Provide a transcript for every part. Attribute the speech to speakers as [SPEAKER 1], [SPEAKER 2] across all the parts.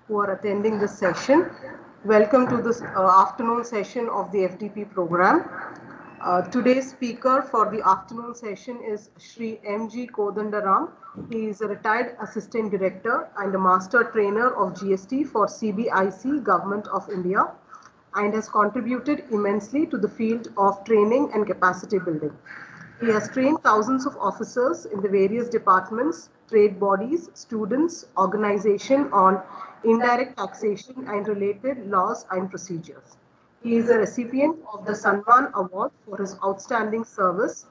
[SPEAKER 1] who are attending this session. Welcome to this afternoon session of the FDP program. Today's speaker for the afternoon session is Shri M.G. Kodandaram. He is a retired assistant director and a master trainer of GST for CBIC, Government of India, and has contributed immensely to the field of training and capacity building. He has trained thousands of officers in the various departments, trade bodies, students, organization on indirect taxation and related laws and procedures. He is a recipient of the Sanman Award for his outstanding service.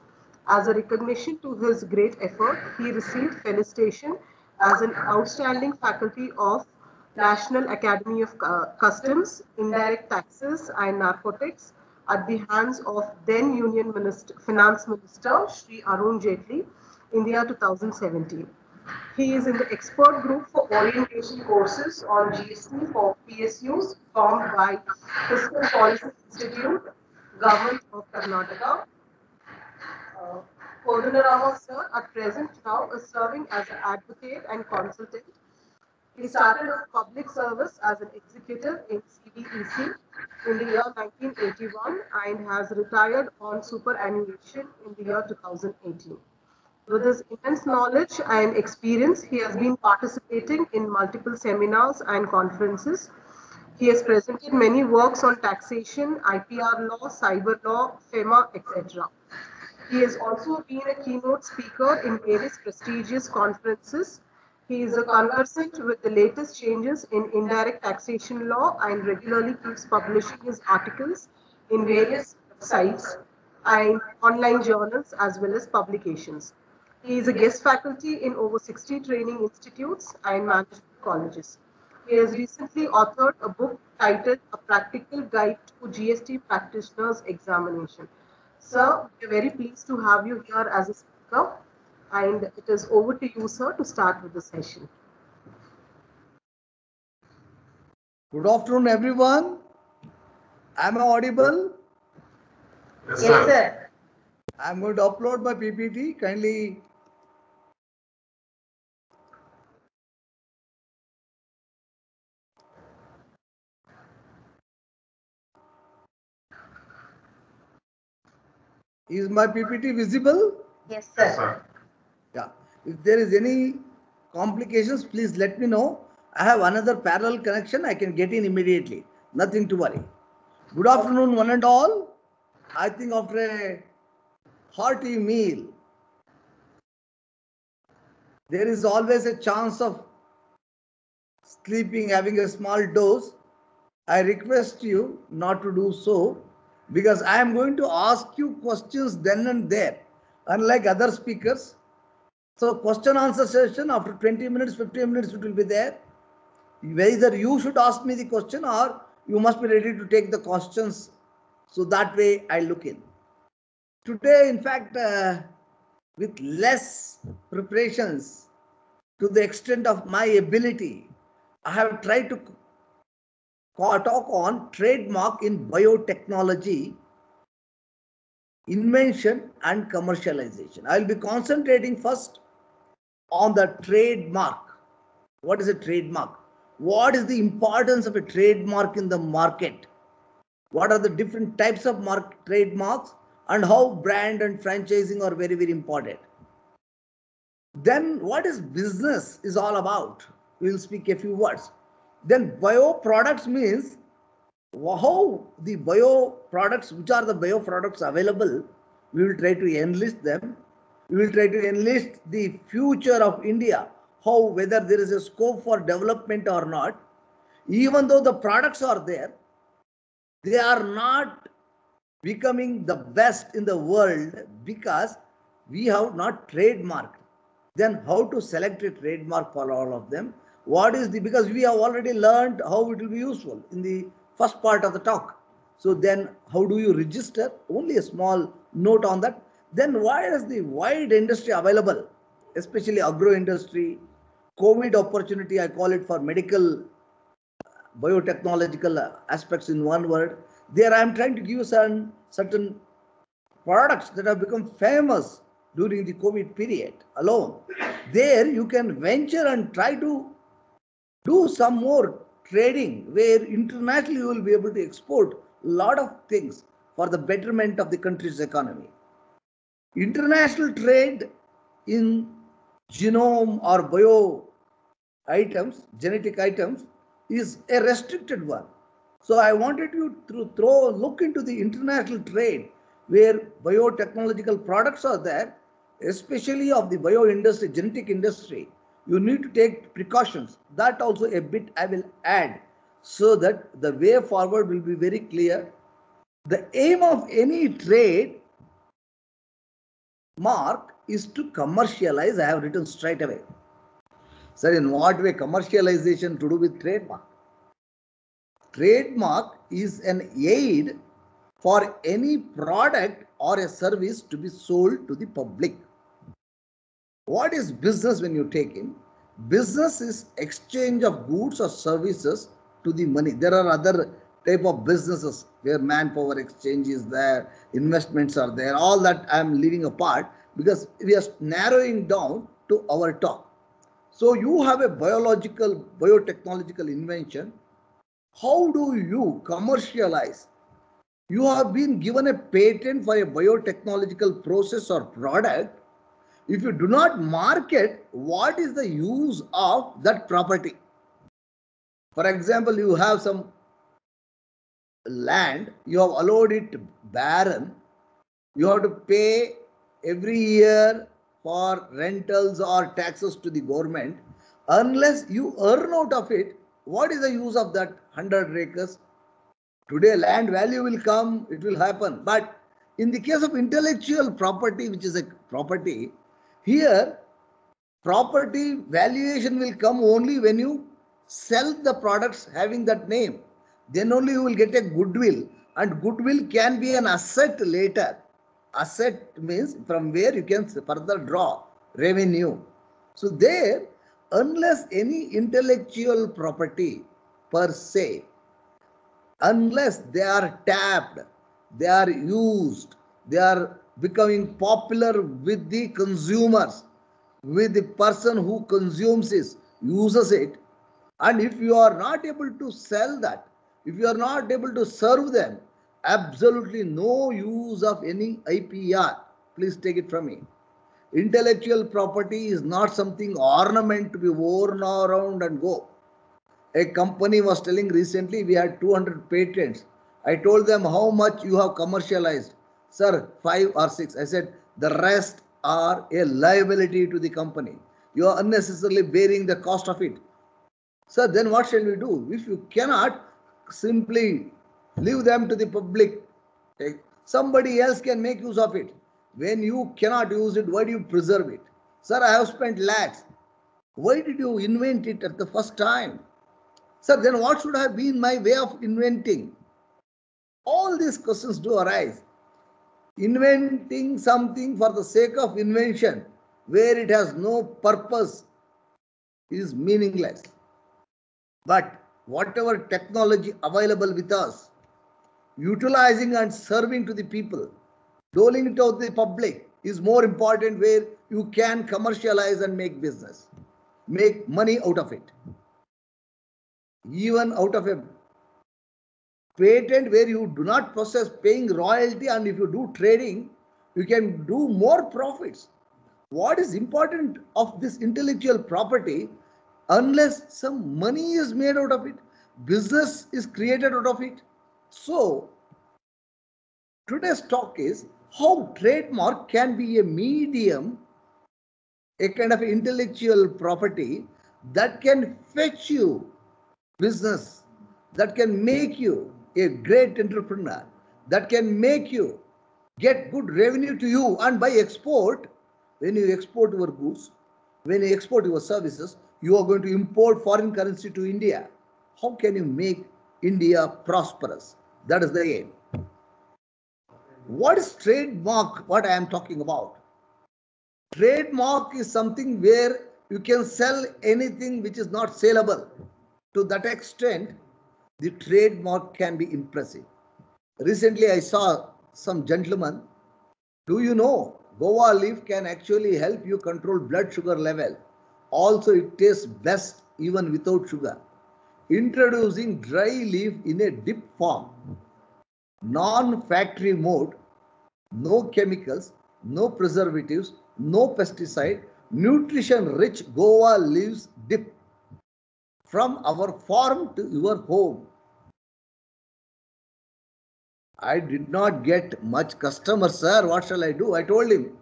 [SPEAKER 1] As a recognition to his great effort, he received felicitation as an outstanding faculty of National Academy of Customs, Indirect Taxes and Narcotics at the hands of then Union Finance Minister Shri Arun Jaitley in the year 2017. He is in the expert group for orientation courses on GST for PSUs formed by Fiscal Policy Institute, Government of Karnataka. Kodandarama sir at present now is serving as an advocate and consultant. He started his public service as an executive in CBEC in the year 1981 and has retired on superannuation in the year 2018. With his immense knowledge and experience, he has been participating in multiple seminars and conferences. He has presented many works on taxation, IPR law, cyber law, FEMA, etc. He has also been a keynote speaker in various prestigious conferences. He is a conversant with the latest changes in indirect taxation law and regularly keeps publishing his articles in various sites and online journals as well as publications. He is a guest faculty in over 60 training institutes and management colleges. He has recently authored a book titled A Practical Guide to GST Practitioners Examination. Sir, we are very pleased to have you here as a speaker, and it is over to you, sir, to start with the session.
[SPEAKER 2] Good afternoon, everyone. Am I audible?
[SPEAKER 1] Yes, sir.
[SPEAKER 2] I'm going to upload my PPT. Kindly. Is my PPT visible?
[SPEAKER 1] Yes, sir. Yes, sir.
[SPEAKER 2] Yeah. If there is any complications, please let me know. I have another parallel connection. I can get in immediately. Nothing to worry. Good afternoon, one and all. I think after a hearty meal, there is always a chance of sleeping, having a small dose. I request you not to do so because I am going to ask you questions then and there, unlike other speakers. So question answer session after 20 minutes, 15 minutes it will be there. Either you should ask me the question or you must be ready to take the questions. So that way I look in. Today, in fact, with less preparations to the extent of my ability, I have tried to talk on trademark in biotechnology, invention and commercialization. I will be concentrating first on the trademark. What is a trademark? What is the importance of a trademark in the market? What are the different types of trademarks and how brand and franchising are very, very important. Then what is business is all about? We will speak a few words. Then bioproducts means how the bioproducts, which are the bioproducts available, we will try to enlist them. We will try to enlist the future of India, how whether there is a scope for development or not. Even though the products are there, they are not becoming the best in the world because we have not trademarked. Then how to select a trademark for all of them? What is the, because we have already learned how it will be useful in the first part of the talk. So then how do you register? Only a small note on that. Then why is the wide industry available, especially agro industry, COVID opportunity, I call it for medical biotechnological aspects in one word. There I am trying to give you certain products that have become famous during the COVID period alone. There you can venture and try to do some more trading where internationally you will be able to export a lot of things for the betterment of the country's economy. International trade in genome or bio items, genetic items, is a restricted one. So I wanted you to look into the international trade where biotechnological products are there, especially of the bio industry, genetic industry. You need to take precautions. That also a bit I will add so that the way forward will be very clear. The aim of any trade mark is to commercialize. I have written straight away. Sir, in what way commercialization to do with trademark? Trademark is an aid for any product or a service to be sold to the public. What is business when you take in? Business is exchange of goods or services to the money. There are other type of businesses where manpower exchange is there, investments are there. All that I am leaving apart because we are narrowing down to our talk. So you have a biotechnological invention. How do you commercialize? You have been given a patent for a biotechnological process or product. If you do not market, what is the use of that property? For example, you have some land, you have allowed it barren, you have to pay every year for rentals or taxes to the government. Unless you earn out of it, what is the use of that 100 acres? Today land value will come, it will happen. But in the case of intellectual property, which is a property, here property valuation will come only when you sell the products having that name. Then only you will get a goodwill, and goodwill can be an asset later. Asset means from where you can further draw revenue. So there, unless any intellectual property per se, unless they are tapped, they are used, they are becoming popular with the consumers, with the person who consumes it, uses it, and if you are not able to sell that, if you are not able to serve them, absolutely no use of any IPR. Please take it from me. Intellectual property is not something ornament to be worn around and go. A company was telling recently we had 200 patents. I told them how much you have commercialized. Sir, 5 or 6. I said the rest are a liability to the company. You are unnecessarily bearing the cost of it. Sir, then what shall we do? If you cannot simply leave them to the public, somebody else can make use of it. When you cannot use it, why do you preserve it? Sir, I have spent lakhs. Why did you invent it at the first time? Sir, then what should have been my way of inventing? All these questions do arise. Inventing something for the sake of invention, where it has no purpose, is meaningless. But whatever technology available with us, utilizing and serving to the people, doling it out to the public is more important, where you can commercialize and make business, make money out of it. Even out of a patent where you do not process paying royalty, and if you do trading, you can do more profits. What is important of this intellectual property, unless some money is made out of it, business is created out of it. So today's talk is how trademark can be a medium, a kind of intellectual property that can fetch you business, that can make you a great entrepreneur, that can make you get good revenue to you. And by export, when you export your goods, when you export your services, you are going to import foreign currency to India. How can you make India prosperous? That is the aim. What is trademark? What I am talking about? Trademark is something where you can sell anything which is not saleable. To that extent, the trademark can be impressive. Recently, I saw some gentleman. Do you know guava leaf can actually help you control blood sugar level? Also, it tastes best even without sugar. introducing dry leaf in a dip form, non-factory mode, no chemicals, no preservatives, no pesticide, nutrition-rich guava leaves dip from our farm to your home. I did not get much customer, sir. What shall I do? I told him,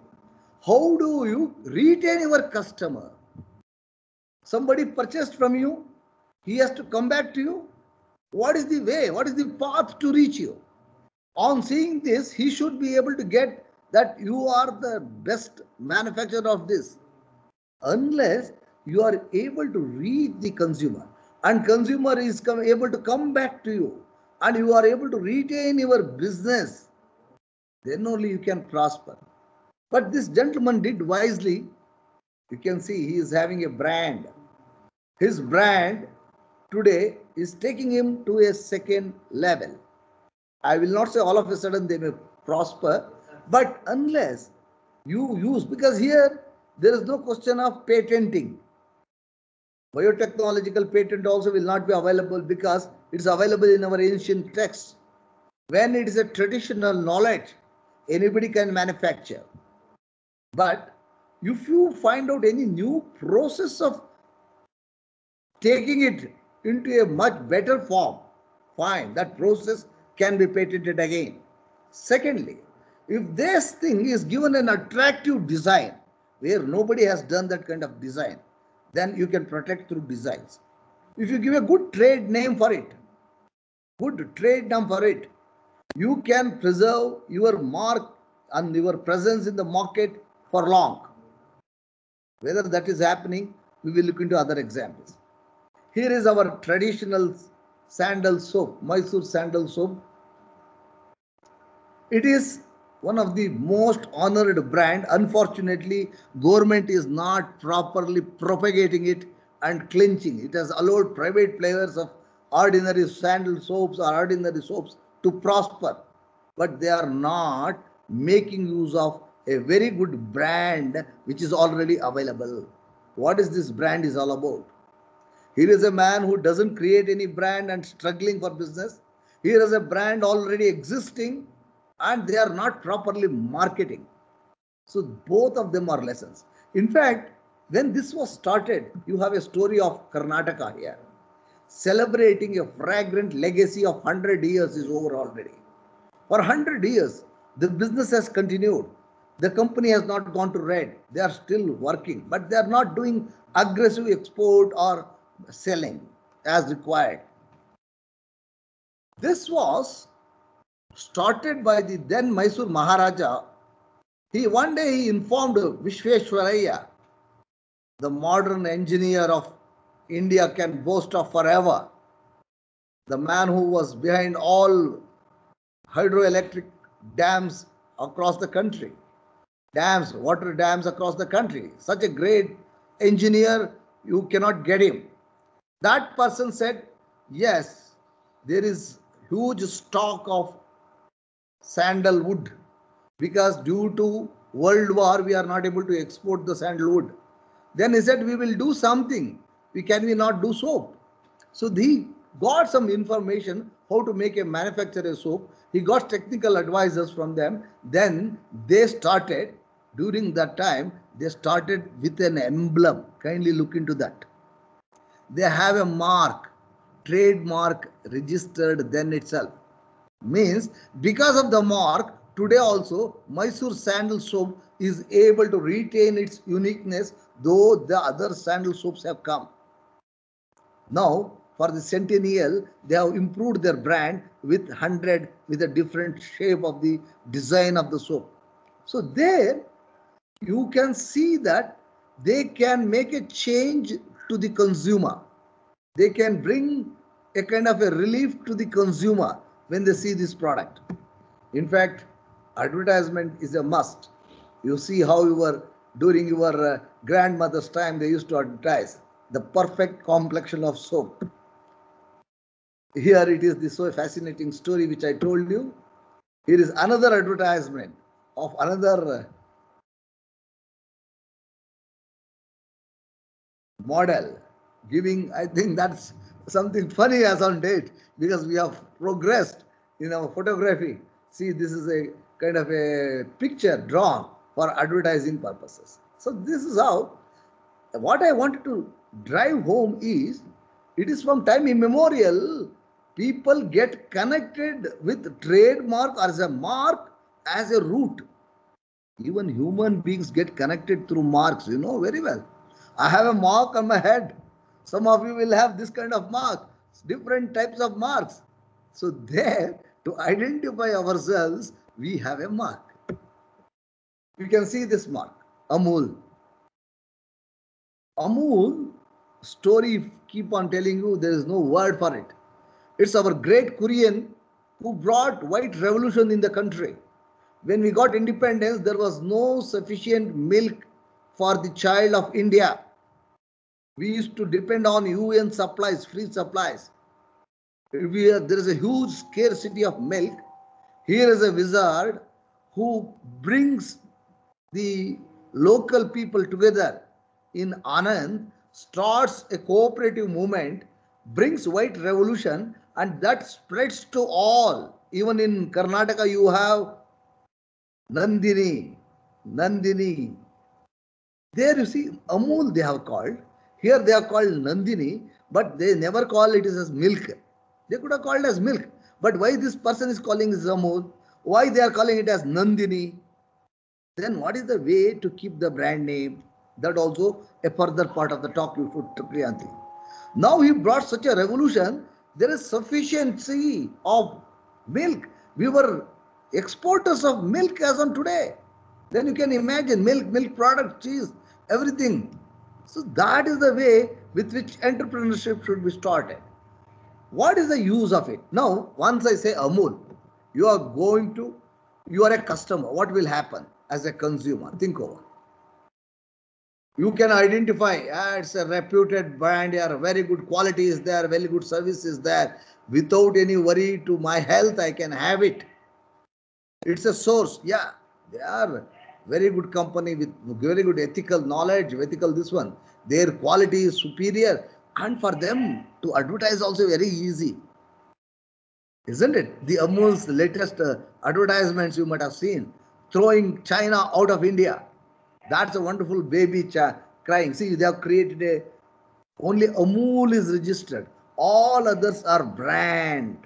[SPEAKER 2] how do you retain your customer? Somebody purchased from you, he has to come back to you. What is the way? What is the path to reach you? On seeing this, he should be able to get that you are the best manufacturer of this. Unless you are able to reach the consumer and consumer is able to come back to you and you are able to retain your business, then only you can prosper. But this gentleman did wisely. You can see he is having a brand. His brand today is taking him to a second level. I will not say all of a sudden they may prosper, but unless you use, because here there is no question of patenting. Biotechnological patent also will not be available because it is available in our ancient texts. When it is a traditional knowledge, anybody can manufacture. But if you find out any new process of taking it into a much better form, fine, that process can be patented again. Secondly, if this thing is given an attractive design, where nobody has done that kind of design, then you can protect through designs. If you give a good trade name for it, you can preserve your mark and your presence in the market for long. Whether that is happening, we will look into other examples. Here is our traditional sandal soap, Mysore sandal soap. It is one of the most honored brand. Unfortunately, government is not properly propagating it and clinching. It has allowed private players of ordinary sandal soaps or ordinary soaps to prosper, but they are not making use of a very good brand which is already available. What is this brand is all about? Here is a man who doesn't create any brand and struggling for business. Here is a brand already existing and they are not properly marketing. So both of them are lessons. In fact, when this was started, you have a story of Karnataka here. Celebrating a fragrant legacy of 100 years is over already. For 100 years, the business has continued. The company has not gone to red. They are still working, but they are not doing aggressive export or selling as required. This was started by the then Mysore Maharaja. One day he informed Vishveshwaraya, the modern engineer of India can boast of forever, the man who was behind all hydroelectric dams across the country, water dams across the country. Such a great engineer, you cannot get him. That person said, yes, there is huge stock of sandalwood because due to World War, we are not able to export the sandalwood. Then he said, we will do something. Can we not do soap? So he got some information how to make a manufacture a soap. He got technical advisors from them. Then they started, during that time, they started with an emblem. Kindly look into that. They have a mark, trademark registered then itself. Means because of the mark, today also Mysore sandal soap is able to retain its uniqueness, though the other sandal soaps have come. Now, for the centennial, they have improved their brand with 100, with a different shape of the design of the soap. So there, you can see that they can make a change to the consumer. They can bring a kind of a relief to the consumer when they see this product. In fact, advertisement is a must. You see how during your grandmother's time, they used to advertise the perfect complexion of soap. Here it is this so fascinating story which I told you. Here is another advertisement of another model giving, I think that's something funny as on date because we have progressed in our photography. See, this is a kind of a picture drawn for advertising purposes. So this is how, what I wanted to drive home is, it is from time immemorial, people get connected with trademark as a mark, as a root. Even human beings get connected through marks, you know very well. I have a mark on my head. Some of you will have this kind of mark, different types of marks. So there, to identify ourselves, we have a mark. You can see this mark, Amul. Amul story keep on telling you, there is no word for it. It's our great Korean who brought white revolution in the country. When we got independence, there was no sufficient milk for the child of India. We used to depend on UN supplies, free supplies. There is a huge scarcity of milk. Here is a wizard who brings the local people together in Anand, starts a cooperative movement, brings white revolution, and that spreads to all. Even in Karnataka, you have Nandini. There you see, Amul they have called. Here they are called Nandini, but they never call it as milk. They could have called as milk. But why this person is calling it Amul? Why they are calling it as Nandini? Then what is the way to keep the brand name? That also a further part of the talk you should, Priyanti. Now he brought such a revolution, there is sufficiency of milk. We were exporters of milk as on today. Then you can imagine milk product, cheese, everything. So that is the way with which entrepreneurship should be started. What is the use of it? Now, once I say Amul, you are a customer. What will happen as a consumer? Think over. You can identify, it's a reputed brand, very good quality is there, very good service is there. Without any worry to my health, I can have it. It's a source. Yeah, they are very good company with very good ethical knowledge, ethical this one. Their quality is superior. And for them to advertise also very easy. Isn't it? The Amul's latest advertisements you might have seen, throwing China out of India. That's a wonderful baby crying. See, they have created only Amul is registered. All others are brand.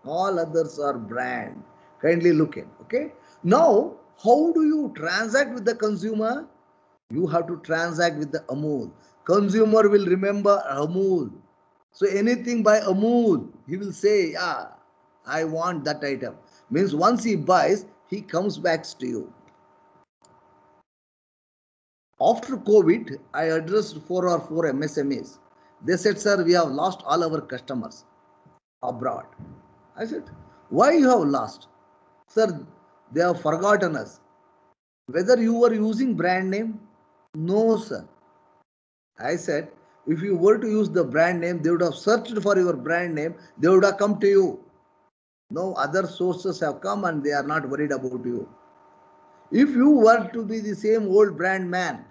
[SPEAKER 2] All others are brand. Kindly look in. Okay. Now, how do you transact with the consumer? You have to transact with the Amul. Consumer will remember Amul. So anything by Amul, he will say, yeah, I want that item. Means once he buys, he comes back to you. After COVID, I addressed 4 or 4 MSMEs. They said, sir, we have lost all our customers abroad. I said, why you have lost? Sir, they have forgotten us. Whether you were using brand name? No, sir. I said, if you were to use the brand name, they would have searched for your brand name. They would have come to you. No, other sources have come and they are not worried about you. If you were to be the same old brand man,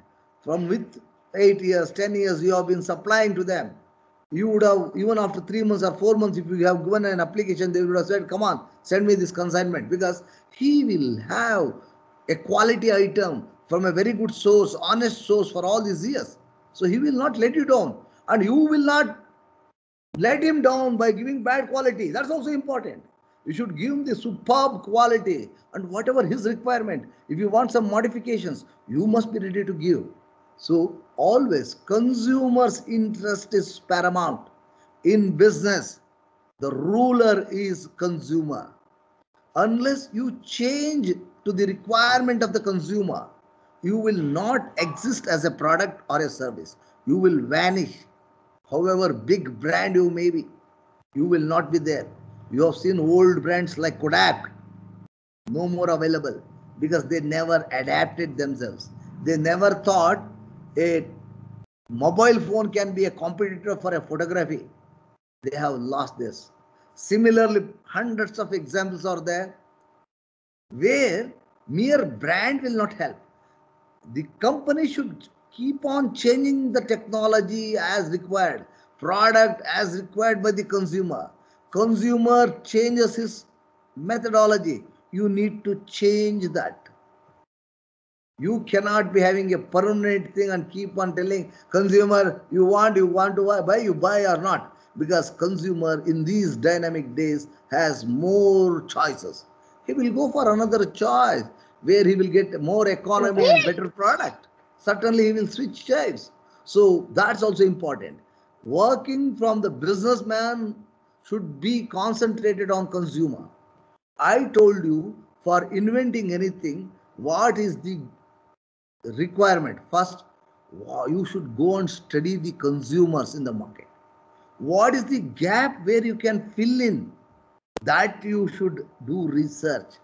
[SPEAKER 2] from with 8 years, 10 years, you have been supplying to them, you would have, even after 3 months or 4 months, if you have given an application, they would have said, come on, send me this consignment, because he will have a quality item from a very good source, honest source for all these years. So he will not let you down, and you will not let him down by giving bad quality. That's also important. You should give him the superb quality and whatever his requirement. If you want some modifications, you must be ready to give. So always consumer's interest is paramount. In business, the ruler is consumer. Unless you change to the requirement of the consumer, you will not exist as a product or a service. You will vanish. However big brand you may be, you will not be there. You have seen old brands like Kodak, no more available because they never adapted themselves. They never thought a mobile phone can be a competitor for a photography. They have lost this. Similarly, hundreds of examples are there where mere brand will not help. The company should keep on changing the technology as required. product as required by the consumer. Consumer changes his methodology. You need to change that. You cannot be having a permanent thing and keep on telling consumer, you want to buy, you buy or not. Because consumer in these dynamic days has more choices. He will go for another choice where he will get more economy and better product. Certainly he will switch choice. So that's also important. Working from the businessman should be concentrated on consumer. I told you, for inventing anything, what is the requirement? First, you should go and study the consumers in the market. What is the gap where you can fill in? That you should do research.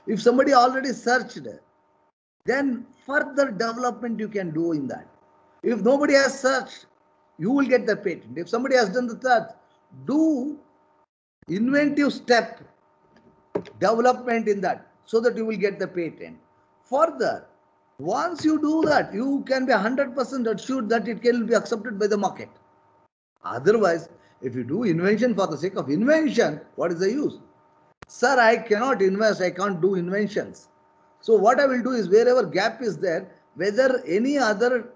[SPEAKER 2] If somebody already searched, then further development you can do in that. If nobody has searched, you will get the patent. If somebody has done the search, do inventive step development in that so that you will get the patent. Further, once you do that, you can be 100% assured that it can be accepted by the market. Otherwise, if you do invention for the sake of invention, what is the use? Sir, I cannot invest, I can't do inventions. So what I will do is, wherever gap is there, whether any other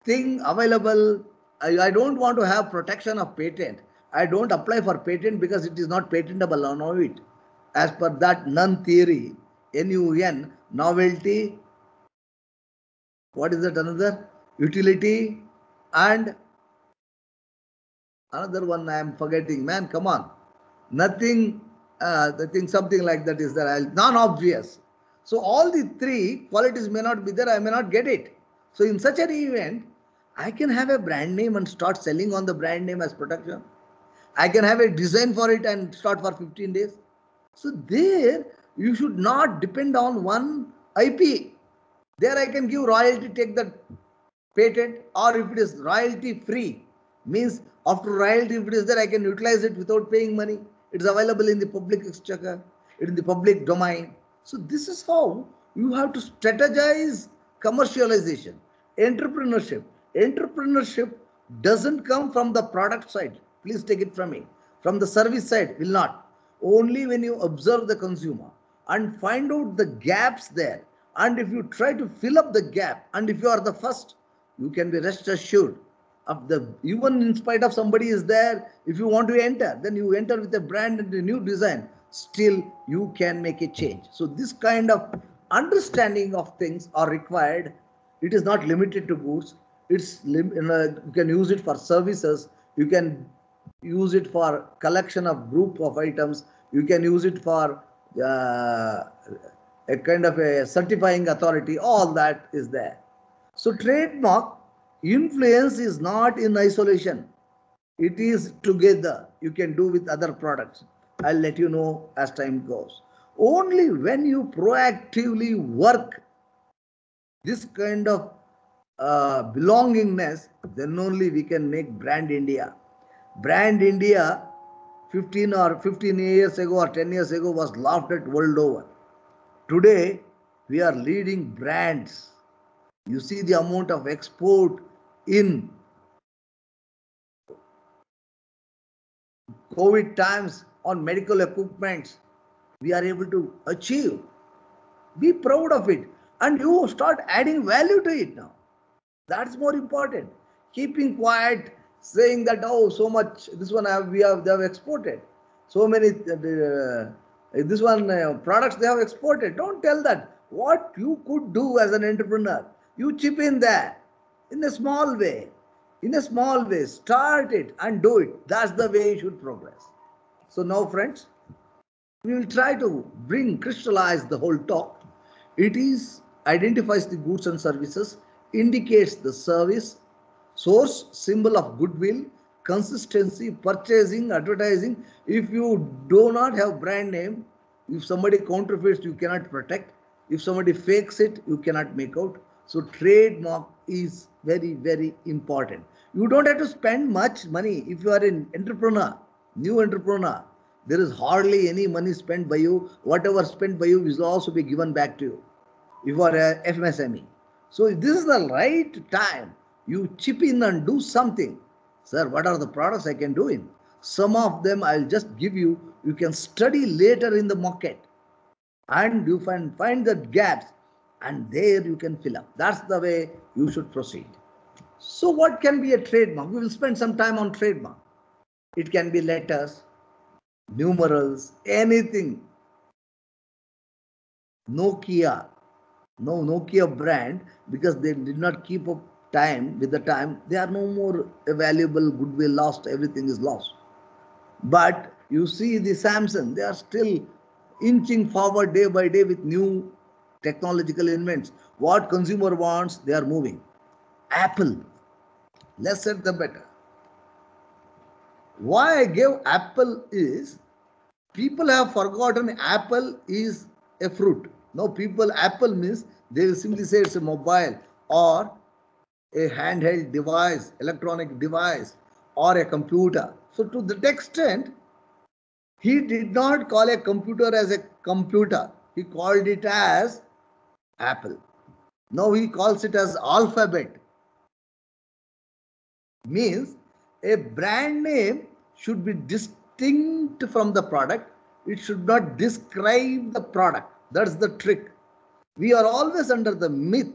[SPEAKER 2] thing available, I don't want to have protection of patent. I don't apply for patent because it is not patentable. I know it. As per that NUN theory, NUN, novelty, what is that another? Utility, and another one I am forgetting. Man, come on. Nothing, I think something like that is there. Non-obvious. So all the three qualities may not be there. I may not get it. So in such an event, I can have a brand name and start selling on the brand name as protection. I can have a design for it and start for 15 days. So there, you should not depend on one IP. There I can give royalty, take the patent, or if it is royalty free, means after royalty, if it is there, I can utilize it without paying money. It is available in the public exchequer, in the public domain. So this is how you have to strategize commercialization, entrepreneurship. Entrepreneurship doesn't come from the product side. Please take it from me. From the service side, will not. Only when you observe the consumer and find out the gaps there. And if you try to fill up the gap, and if you are the first, you can be rest assured of the, even in spite of somebody is there, if you want to enter, then you enter with a brand and a new design, still you can make a change. So this kind of understanding of things are required. It is not limited to goods. It's you can use it for services. You can use it for collection of group of items. You can use it for a kind of a certifying authority. All that is there. So trademark influence is not in isolation. It is together. You can do with other products. I'll let you know as time goes. Only when you proactively work this kind of belongingness, then only we can make brand India. Brand India 15 years ago or 10 years ago was laughed at world over. Today, we are leading brands. You see the amount of export in COVID times on medical equipment we are able to achieve. Be proud of it, and you start adding value to it now. That's more important. Keeping quiet, saying that, oh, so much, this one they have exported. So many, this one products they have exported. Don't tell that. What you could do as an entrepreneur, you chip in there in a small way. In a small way, start it and do it. That's the way you should progress. So now, friends, we will try to crystallize the whole talk. It identifies the goods and services, indicates the service, source, symbol of goodwill, consistency, purchasing, advertising. If you do not have brand name, if somebody counterfeits, you cannot protect. If somebody fakes it, you cannot make out. So trademark is very, very important. You don't have to spend much money. If you are an entrepreneur, new entrepreneur, there is hardly any money spent by you. Whatever spent by you will also be given back to you if you are a FMSME. So this is the right time. You chip in and do something. Sir, what are the products I can do in? Some of them I'll just give you. You can study later in the market and you can find the gaps and there you can fill up. That's the way you should proceed. So what can be a trademark? We will spend some time on trademark. It can be letters, numerals, anything. Nokia, no Nokia brand, because they did not keep up time with the time, they are no more valuable, goodwill lost, everything is lost. But you see the Samsung, they are still inching forward day by day with new technological invents. What consumer wants, they are moving. Apple, less said the better. Why I gave Apple is, people have forgotten apple is a fruit. Now people, apple means they will simply say it's a mobile or a handheld device, electronic device, or a computer. So to that extent, he did not call a computer as a computer. He called it as Apple. Now he calls it as alphabet. Means a brand name should be distinct from the product. It should not describe the product. That's the trick. We are always under the myth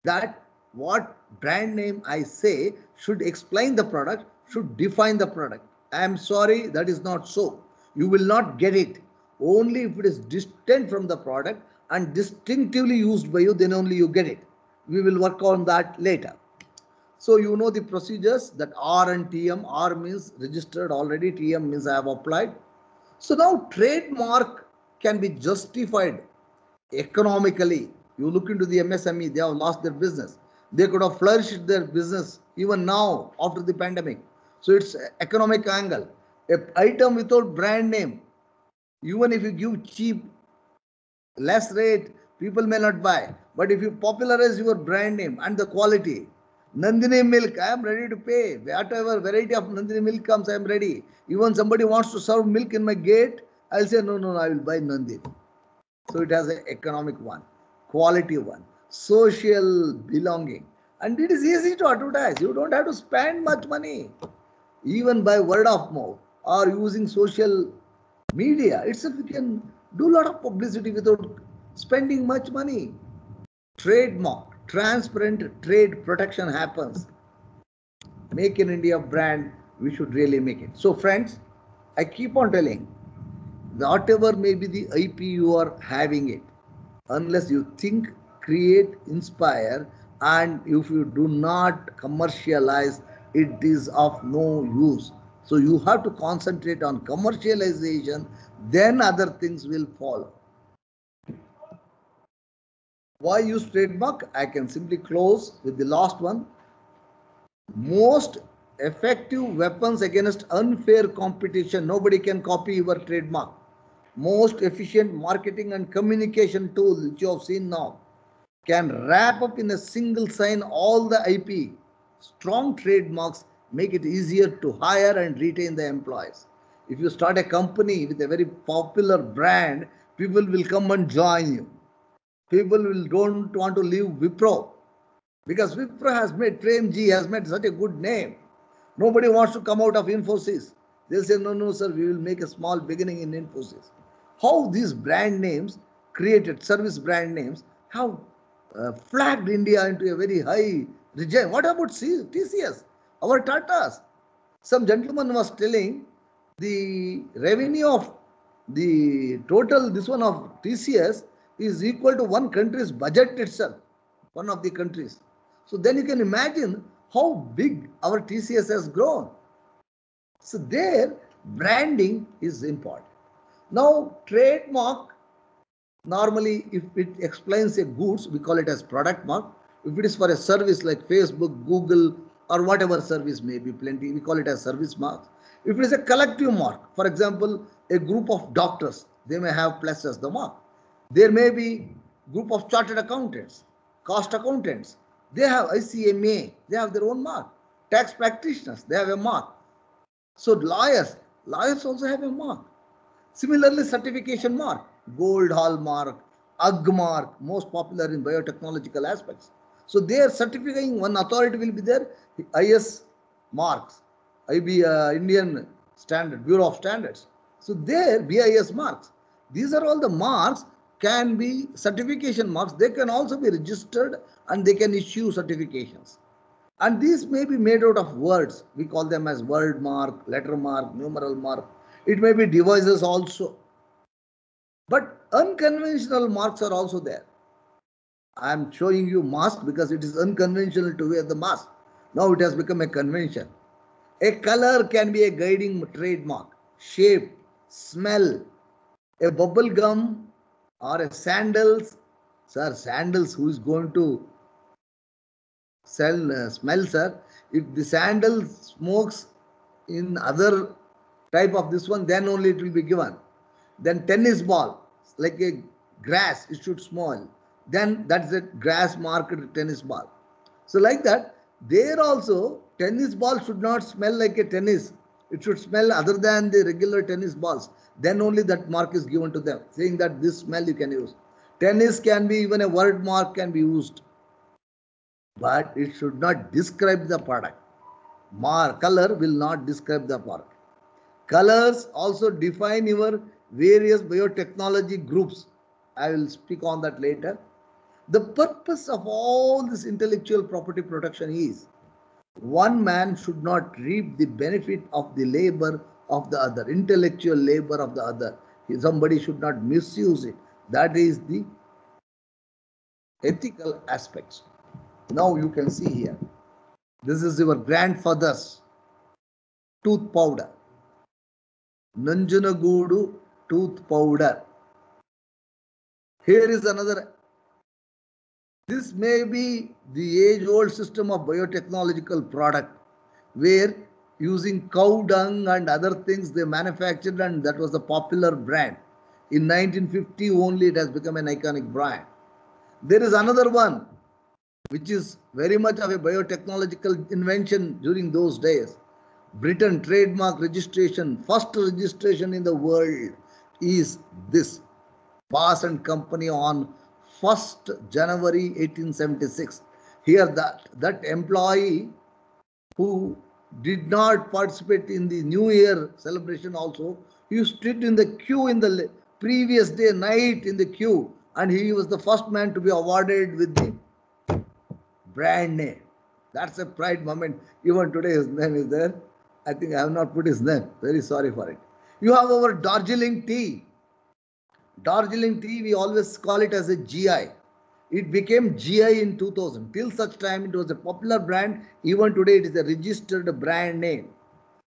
[SPEAKER 2] that what brand name I say should explain the product, should define the product. I am sorry, that is not so. You will not get it. Only if it is distinct from the product and distinctively used by you, then only you get it. We will work on that later. So you know the procedures, that R and TM. R means registered already, TM means I have applied. So now trademark can be justified economically. You look into the MSME, they have lost their business. They could have flourished their business even now after the pandemic. So it's economic angle. An item without brand name, even if you give cheap, less rate, people may not buy. But if you popularize your brand name and the quality, Nandini milk, I am ready to pay. Whatever variety of Nandini milk comes, I am ready. Even somebody wants to serve milk in my gate, I'll say, no, I will buy Nandini. So it has an economic one, quality one, social belonging. And it is easy to advertise. You don't have to spend much money. Even by word of mouth or using social media itself, you can do a lot of publicity without spending much money. Trademark, transparent trade protection happens. Make in India brand, we should really make it. So friends, I keep on telling, whatever may be the IP you are having it, unless you think, create, inspire, and if you do not commercialize, it is of no use. So you have to concentrate on commercialization, then other things will follow. Why use trademark? I can simply close with the last one. Most effective weapons against unfair competition. Nobody can copy your trademark. Most efficient marketing and communication tool which you have seen now can wrap up in a single sign all the IP. Strong trademarks make it easier to hire and retain the employees. If you start a company with a very popular brand, people will come and join you. People will don't want to leave Wipro because Wipro has made, Premji has made such a good name. Nobody wants to come out of Infosys. They'll say, no, sir, we will make a small beginning in Infosys. How these brand names, created service brand names, have flagged India into a very high regime. What about TCS, our Tatas? Some gentleman was telling the revenue of the total, this one of TCS is equal to one country's budget itself, one of the countries. So then you can imagine how big our TCS has grown. So their branding is important. Now trademark, normally if it explains a goods, we call it as product mark. If it is for a service like Facebook, Google, or whatever service may be plenty, we call it as service mark. If it is a collective mark, for example, a group of doctors, they may have plus as the mark. There may be group of chartered accountants, cost accountants. They have ICMA, they have their own mark. Tax practitioners, they have a mark. So lawyers also have a mark. Similarly, certification mark, gold hallmark, UG mark, most popular in biotechnological aspects. So they are certifying, one authority will be there, IS marks, Indian Standard, Bureau of Standards. So there, BIS marks. These are all the marks, can be certification marks. They can also be registered and they can issue certifications. And these may be made out of words. We call them as word mark, letter mark, numeral mark. It may be devices also. But unconventional marks are also there. I am showing you mask because it is unconventional to wear the mask. Now it has become a convention. A color can be a guiding trademark. Shape, smell, a bubble gum or a sandals. Sir, sandals, who is going to smell, sir? If the sandal smokes in other type of this one, then only it will be given. Then tennis ball, like a grass, it should smell. Then that's a grass marked tennis ball. So like that, there also tennis ball should not smell like a tennis. It should smell other than the regular tennis balls. Then only that mark is given to them, saying that this smell you can use. Tennis can be, even a word mark can be used, but it should not describe the product. Color will not describe the product. Colors also define your various biotechnology groups. I will speak on that later. The purpose of all this intellectual property protection is one man should not reap the benefit of the labor of the other, intellectual labor of the other. Somebody should not misuse it. That is the ethical aspects. Now you can see here. This is your grandfather's tooth powder. Nanjanagudu tooth powder. Here is another. This may be the age-old system of biotechnological product where using cow dung and other things they manufactured, and that was the popular brand. In 1950 only it has become an iconic brand. There is another one which is very much of a biotechnological invention during those days. Britain trademark registration, first registration in the world is this. Bass and Company on 1st January 1876. Here that employee who did not participate in the New Year celebration also, he stood in the queue in the previous day night in the queue, and he was the first man to be awarded with the brand name. That's a pride moment. Even today his name is there. I think I have not put his name. Very sorry for it. You have our Darjeeling tea. Darjeeling tea, we always call it as a GI. It became GI in 2000. Till such time, it was a popular brand. Even today, it is a registered brand name.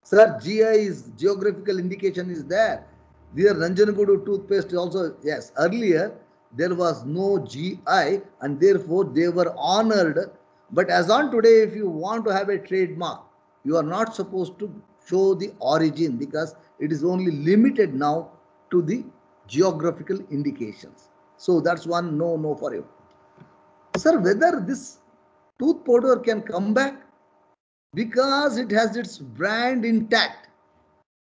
[SPEAKER 2] Sir, GI is geographical indication is there. Their Nanjanagudu toothpaste also, yes. Earlier, there was no GI and therefore they were honored. But as on today, if you want to have a trademark, you are not supposed to show the origin because it is only limited now to the geographical indications. So that's one no for you. Sir, whether this tooth powder can come back because it has its brand intact,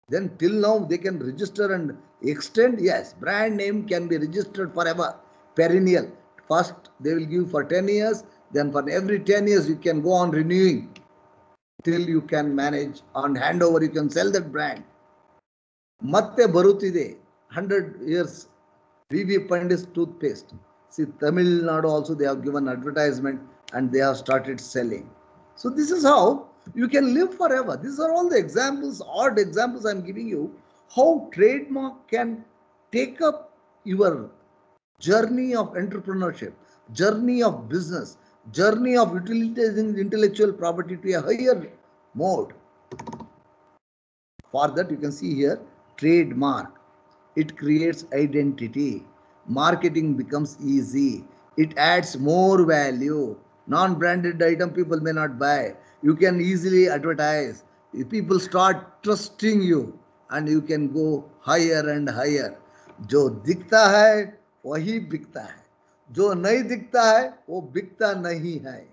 [SPEAKER 2] then till now they can register and extend. Yes, brand name can be registered forever, perennial. First they will give for 10 years, then for every 10 years you can go on renewing till you can manage on handover, you can sell that brand. Matte barutide, 100 years V.V. Pandit's toothpaste. See, Tamil Nadu also they have given advertisement and they have started selling. So this is how you can live forever. These are all the examples, odd examples I am giving you, how trademark can take up your journey of entrepreneurship, journey of business, journey of utilizing intellectual property to a higher mode. For that you can see here, trademark. It creates identity. Marketing becomes easy. It adds more value. Non-branded item people may not buy. You can easily advertise. People start trusting you and you can go higher and higher. जो दिखता है वही बिकता है. जो नहीं दिखता है वो बिकता नहीं है.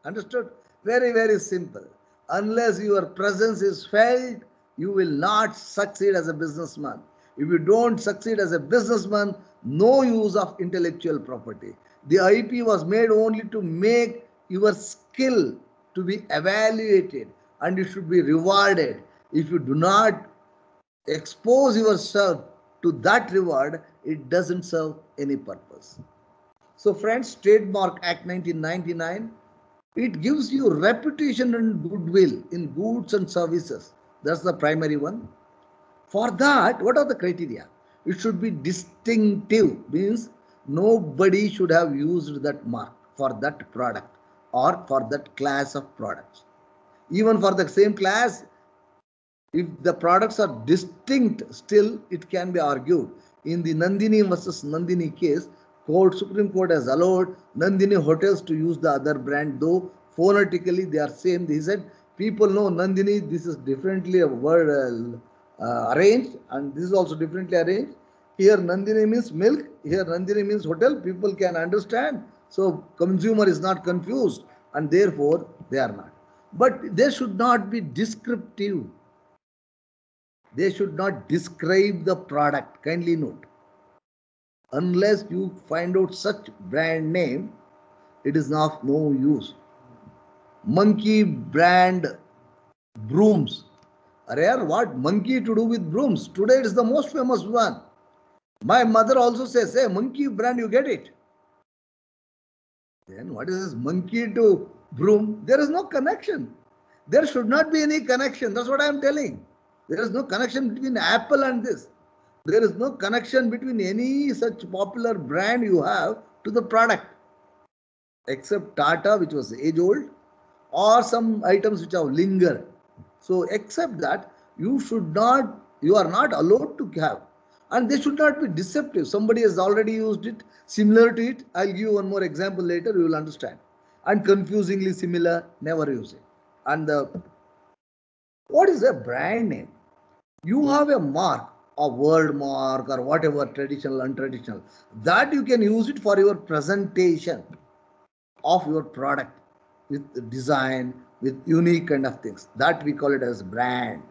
[SPEAKER 2] Understood? Very, very simple. Unless your presence is felt, you will not succeed as a businessman. If you don't succeed as a businessman, no use of intellectual property. The IP was made only to make your skill to be evaluated and you should be rewarded. If you do not expose yourself to that reward, it doesn't serve any purpose. So friends, Trademark Act 1999, it gives you reputation and goodwill in goods and services. That's the primary one. For that, what are the criteria? It should be distinctive, means nobody should have used that mark for that product or for that class of products. Even for the same class, if the products are distinct, still it can be argued. In the Nandini versus Nandini case, Supreme Court has allowed Nandini hotels to use the other brand, though phonetically they are same. He said, people know Nandini, this is differently a word arranged, and this is also differently arranged. Here Nandini means milk, here Nandini means hotel. People can understand. So consumer is not confused, and therefore they are not. But they should not be descriptive. They should not describe the product. Kindly note. Unless you find out such brand name, it is of no use. Monkey brand brooms. Are what monkey to do with brooms? Today it is the most famous one. My mother also says, hey, monkey brand, you get it. Then what is this monkey to broom? There is no connection. There should not be any connection. That's what I am telling. There is no connection between Apple and this. There is no connection between any such popular brand you have to the product. Except Tata, which was age old, or some items which have lingered. So except that, you are not allowed to have. And they should not be deceptive. Somebody has already used it, similar to it. I'll give you one more example later, you will understand. And confusingly similar, never use it. And what is a brand name? You have a mark, a word mark or whatever, traditional, untraditional, that you can use it for your presentation of your product with design, with unique kind of things. That we call it as brand.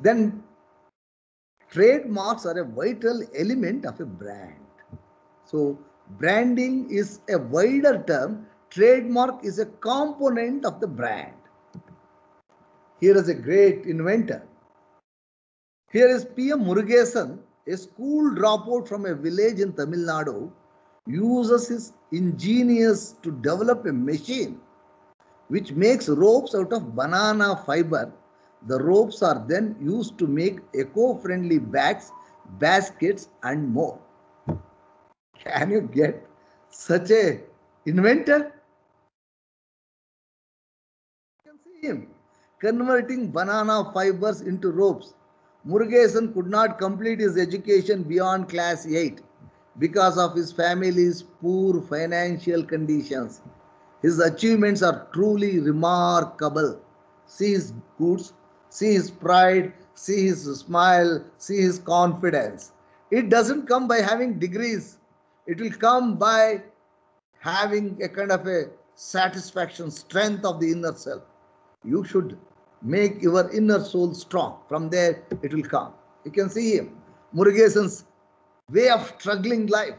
[SPEAKER 2] Then trademarks are a vital element of a brand. So branding is a wider term. Trademark is a component of the brand. Here is a great inventor. Here is P.M. Murugesan, a school dropout from a village in Tamil Nadu, uses his ingenious to develop a machine which makes ropes out of banana fiber. The ropes are then used to make eco-friendly bags, baskets and more. Can you get such a inventor? You can see him converting banana fibers into ropes. Murugesan could not complete his education beyond class 8 because of his family's poor financial conditions. His achievements are truly remarkable. See his goods, see his pride, see his smile, see his confidence. It doesn't come by having degrees. It will come by having a kind of a satisfaction, strength of the inner self. You should make your inner soul strong. From there, it will come. You can see him. Murugesan's way of struggling life.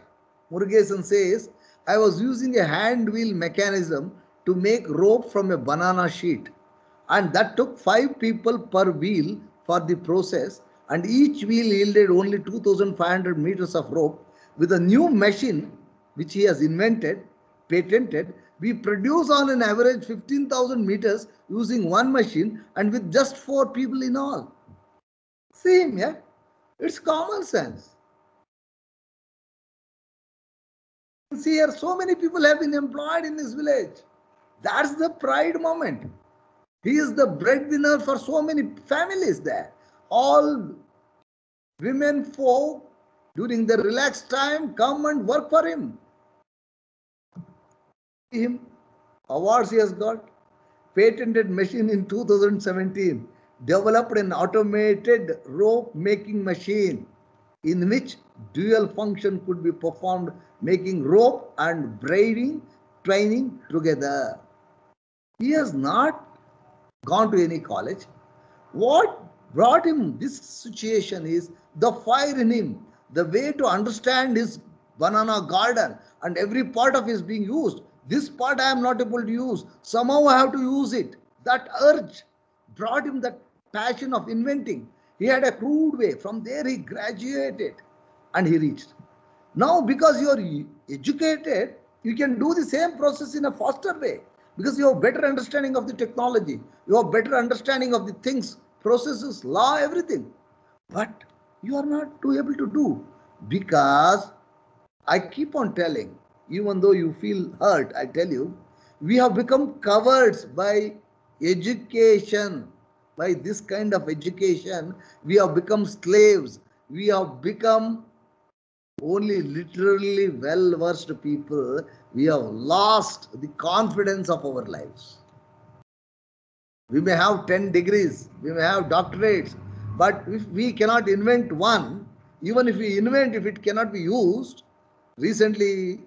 [SPEAKER 2] Murugesan says, I was using a hand wheel mechanism to make rope from a banana sheet. And that took 5 people per wheel for the process. And each wheel yielded only 2,500 meters of rope. With a new machine, which he has invented, patented, we produce on an average 15,000 meters using one machine and with just 4 people in all. See him, yeah? It's common sense. See here, so many people have been employed in this village. That's the pride moment. He is the breadwinner for so many families there. All women folk during the relaxed time come and work for him. Him, awards he has got. Patented machine in 2017. Developed an automated rope making machine in which dual function could be performed, making rope and braiding, twinning together. He has not gone to any college. What brought him this situation is the fire in him, the way to understand his banana garden and every part of it is being used. This part I am not able to use. Somehow I have to use it. That urge, brought him that passion of inventing. He had a crude way. From there he graduated and he reached. Now, because you are educated, you can do the same process in a faster way because you have better understanding of the technology. You have better understanding of the things, processes, law, everything. But you are not too able to do because I keep on telling, even though you feel hurt, I tell you, we have become cowards by education. By this kind of education, we have become slaves. We have become only literally well-versed people. We have lost the confidence of our lives. We may have 10 degrees, we may have doctorates, but if we cannot invent one, even if we invent, if it cannot be used, recently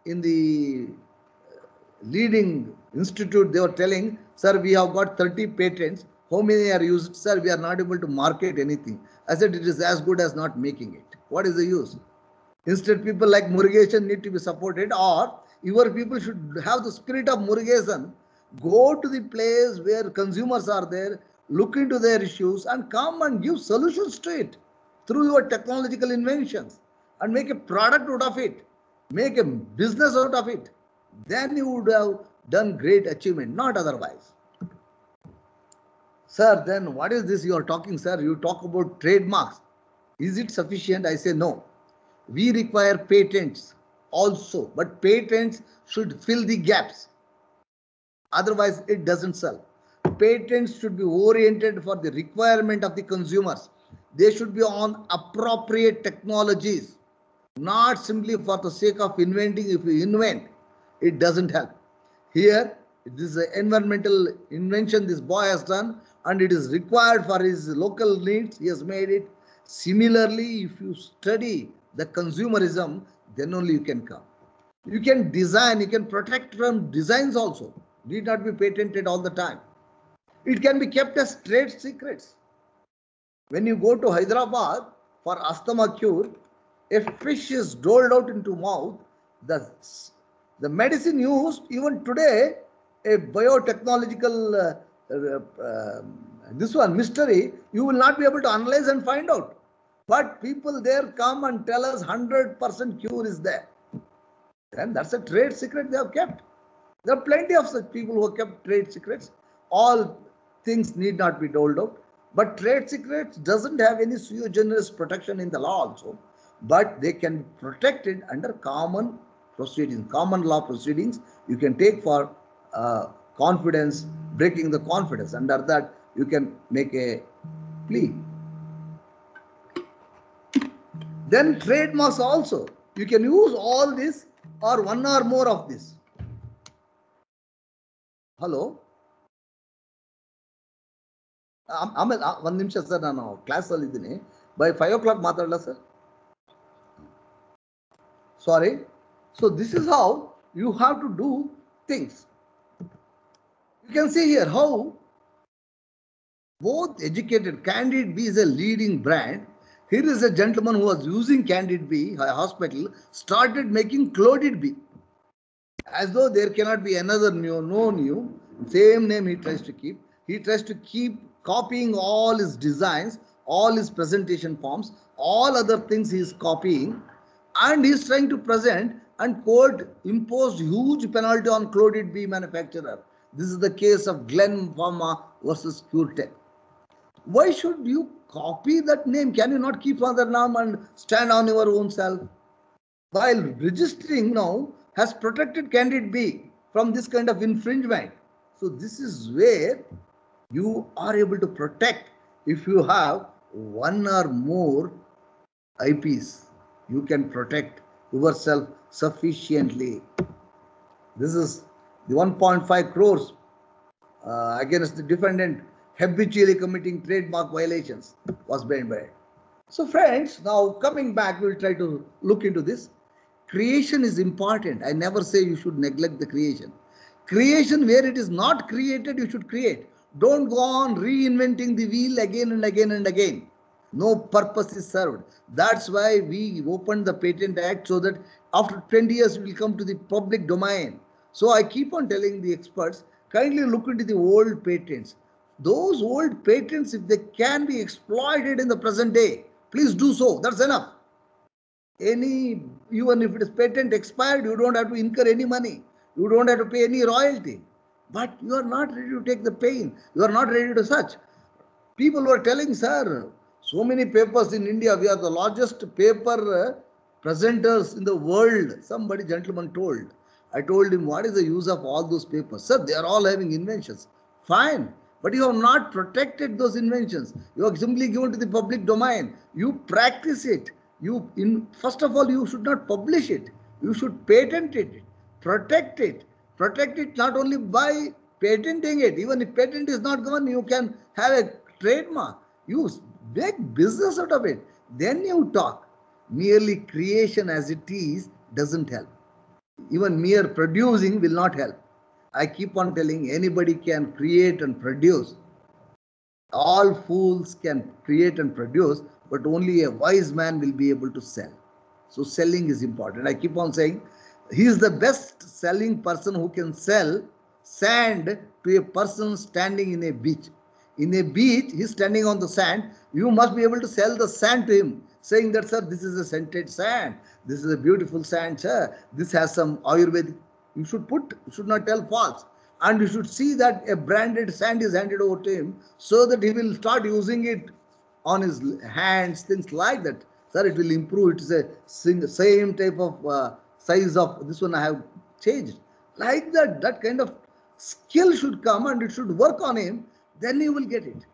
[SPEAKER 2] in the leading institute, they were telling, sir, we have got 30 patents. How many are used? Sir, we are not able to market anything. I said, it is as good as not making it. What is the use? Instead, people like Murugesan need to be supported, or your people should have the spirit of Murugesan. Go to the place where consumers are there, look into their issues and come and give solutions to it through your technological inventions and make a product out of it, make a business out of it. Then you would have done great achievement, not otherwise. Sir, then what is this you are talking, sir? You talk about trademarks. Is it sufficient? I say no. We require patents also, but patents should fill the gaps. Otherwise, it doesn't sell. Patents should be oriented for the requirement of the consumers. They should be on appropriate technologies, not simply for the sake of inventing. If you invent, it doesn't help. Here, this is an environmental invention this boy has done, and it is required for his local needs. He has made it. Similarly, if you study the consumerism, then only you can come. You can design, you can protect from designs also. Need not be patented all the time. It can be kept as trade secrets. When you go to Hyderabad for asthma cure, if fish is doled out into mouth, the medicine used even today, a biotechnological this one mystery, you will not be able to analyze and find out. But people there come and tell us 100% cure is there. Then that's a trade secret they have kept. There are plenty of such people who have kept trade secrets. All things need not be doled out. But trade secrets doesn't have any sui generis protection in the law also. But they can be protected under common proceedings, common law proceedings. You can take for confidence, breaking the confidence. Under that, you can make a plea. Then trademarks also. You can use all this or one or more of this. Hello? ಆಮೇಲೆ ಒಂದು ನಿಮಿಷ sir, ನಾನು ಕ್ಲಾಸಲ್ಲಿ ಇದ್ದೀನಿ. By 5 o'clock ಮಾತಾಡಲ್ಲ sir? Sorry. So this is how you have to do things. You can see here how both educated. Candid B is a leading brand. Here is a gentleman who was using Candid B, a hospital, started making Clodid B. As though there cannot be another new, no new, same name he tries to keep. He tries to keep copying all his designs, all his presentation forms, all other things he is copying, and he is trying to present and quote imposed huge penalty on Clodid B manufacturer. This is the case of Glen Pharma versus CureTech. Why should you copy that name? Can you not keep other name and stand on your own self? While registering now has protected Candid B from this kind of infringement. So this is where you are able to protect if you have one or more IPs. You can protect yourself sufficiently. This is the 1.5 crores against the defendant habitually committing trademark violations was banned by it. So friends, now coming back, we'll try to look into this. Creation is important. I never say you should neglect the creation. Creation, where it is not created, you should create. Don't go on reinventing the wheel again and again and again. No purpose is served. That's why we opened the Patent Act, so that after 20 years it will come to the public domain. So I keep on telling the experts, kindly look into the old patents. Those old patents, if they can be exploited in the present day, please do so. That's enough. Even if it is patent expired, you don't have to incur any money. You don't have to pay any royalty. But you are not ready to take the pain. You are not ready to search. People were telling, sir, so many papers in India. We are the largest paper presenters in the world. Somebody, gentleman told. I told him, what is the use of all those papers? Sir, they are all having inventions. Fine. But you have not protected those inventions. You are simply given to the public domain. You practice it. First of all, you should not publish it. You should patent it, protect it. Protect it not only by patenting it. Even if patent is not given, you can have a trademark. You make business out of it. Then you talk. Merely creation as it is doesn't help. Even mere producing will not help. I keep on telling, anybody can create and produce. All fools can create and produce, but only a wise man will be able to sell. So selling is important. I keep on saying, he is the best selling person who can sell sand to a person standing in a beach. In a beach, he is standing on the sand. You must be able to sell the sand to him, saying that, sir, this is a scented sand. This is a beautiful sand, sir. This has some Ayurvedic. You should not tell false. And you should see that a branded sand is handed over to him so that he will start using it on his hands, things like that. Sir, it will improve. It is a same type of size of this one I have changed. Like that, that kind of skill should come and it should work on him. Then you will get it.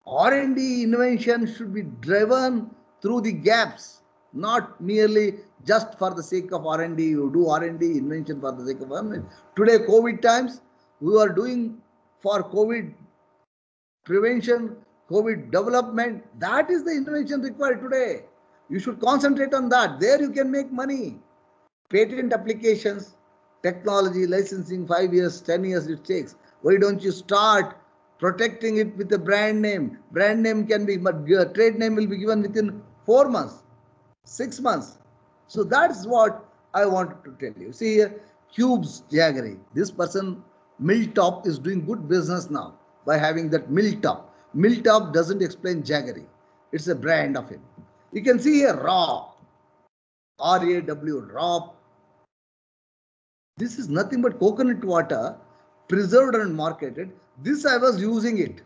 [SPEAKER 2] R&D invention should be driven through the gaps, not merely just for the sake of R&D. You do R&D invention for the sake of R&D. Today, COVID times, we are doing for COVID prevention, COVID development. That is the invention required today. You should concentrate on that. There you can make money. Patent applications, technology, licensing, 5 years, 10 years it takes. Why don't you start protecting it with a brand name? Brand name can be, but trade name will be given within 4 months, 6 months. So that's what I wanted to tell you. See here, Cubes Jaggery. This person, Milltop, is doing good business now by having that Milltop. Milltop doesn't explain Jaggery. It's a brand of him. You can see here Raw, R-A-W, Raw. This is nothing but coconut water, preserved and marketed. This I was using it,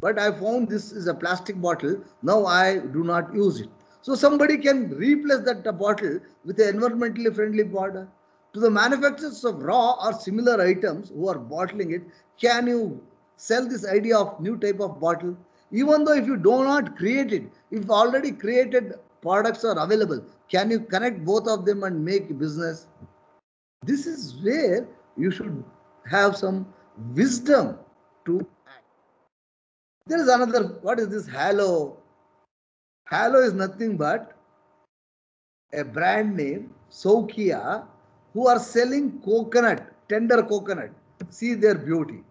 [SPEAKER 2] but I found this is a plastic bottle. Now I do not use it. So somebody can replace that bottle with an environmentally friendly bottle. To the manufacturers of raw or similar items who are bottling it, can you sell this idea of new type of bottle? Even though if you do not create it, if already created products are available, can you connect both of them and make business? This is where you should have some wisdom to act. There is another, what is this Halo? Halo is nothing but a brand name, Sokia, who are selling coconut, tender coconut. See their beauty.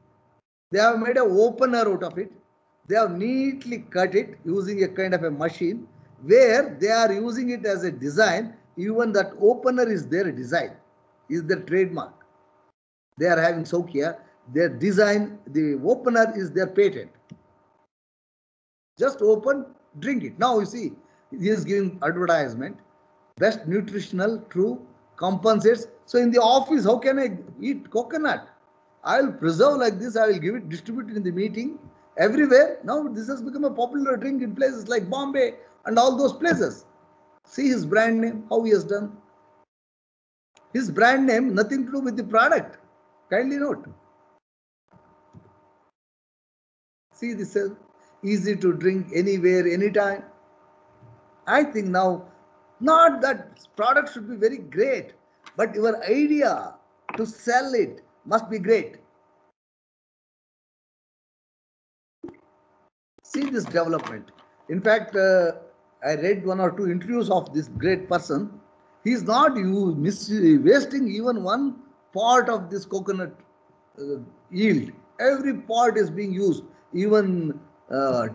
[SPEAKER 2] They have made an opener out of it. They have neatly cut it using a kind of a machine where they are using it as a design. Even that opener is their design, is their trademark. They are having Sokia. Their design, the opener is their patent. Just open, drink it. Now you see, he is giving advertisement. Best nutritional, true, compensates. So in the office, how can I eat coconut? I will preserve like this. I will give it, distribute it in the meeting, everywhere. Now this has become a popular drink in places like Bombay and all those places. See his brand name, how he has done. His brand name, nothing to do with the product. Kindly note. See, this is easy to drink anywhere, anytime. I think now, not that product should be very great, but your idea to sell it must be great. See this development. In fact, I read 1 or 2 interviews of this great person. He is not wasting even one part of this coconut yield. Every part is being used. Even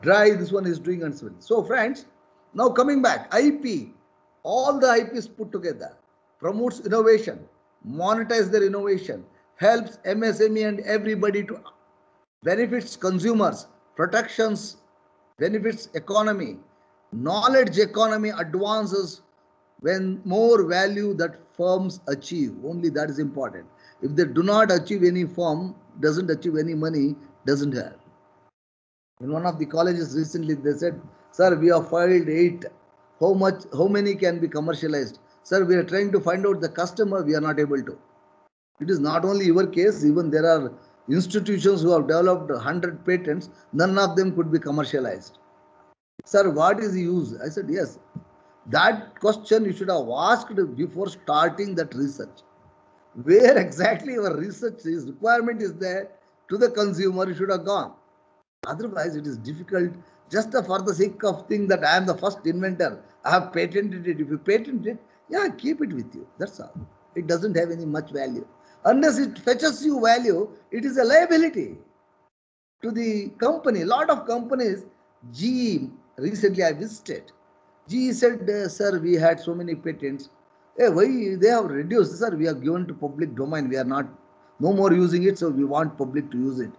[SPEAKER 2] dry, this one is doing and so on. So friends, now coming back, IP, all the IPs put together, promotes innovation, monetize their innovation, helps MSME and everybody to benefits consumers, protections, benefits economy. Knowledge economy advances when more value that firms achieve. Only that is important. If they do not achieve, any firm doesn't achieve any money, doesn't have. In one of the colleges recently, they said, "Sir, we have filed 8. How many can be commercialized? Sir, we are trying to find out the customer. We are not able to." It is not only your case. Even there are institutions who have developed 100 patents. None of them could be commercialized. Sir, what is the use? I said, yes. That question you should have asked before starting that research. Where exactly your research is, requirement is there to the consumer, you should have gone. Otherwise, it is difficult just for the sake of thing that I am the first inventor. I have patented it. If you patent it, yeah, keep it with you. That's all. It doesn't have any much value. Unless it fetches you value, it is a liability to the company. A lot of companies, GE, recently I visited. GE said, sir, we had so many patents. Hey, why they have reduced? Sir, we are given to public domain. We are not, no more using it, so we want public to use it.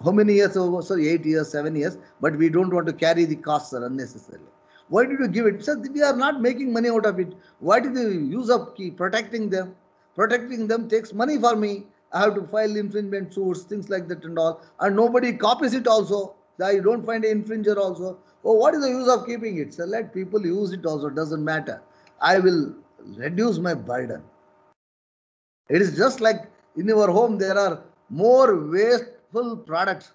[SPEAKER 2] How many years? Oh, sir, 8 years, 7 years, but we don't want to carry the costs, sir, unnecessarily. Why did you give it? Sir, we are not making money out of it. Why did the use of key? Protecting them. Protecting them takes money for me. I have to file infringement suits, things like that and all. And nobody copies it also. I don't find an infringer also. Oh, what is the use of keeping it? So let people use it also. Doesn't matter. I will reduce my burden. It is just like in your home, there are more wasteful products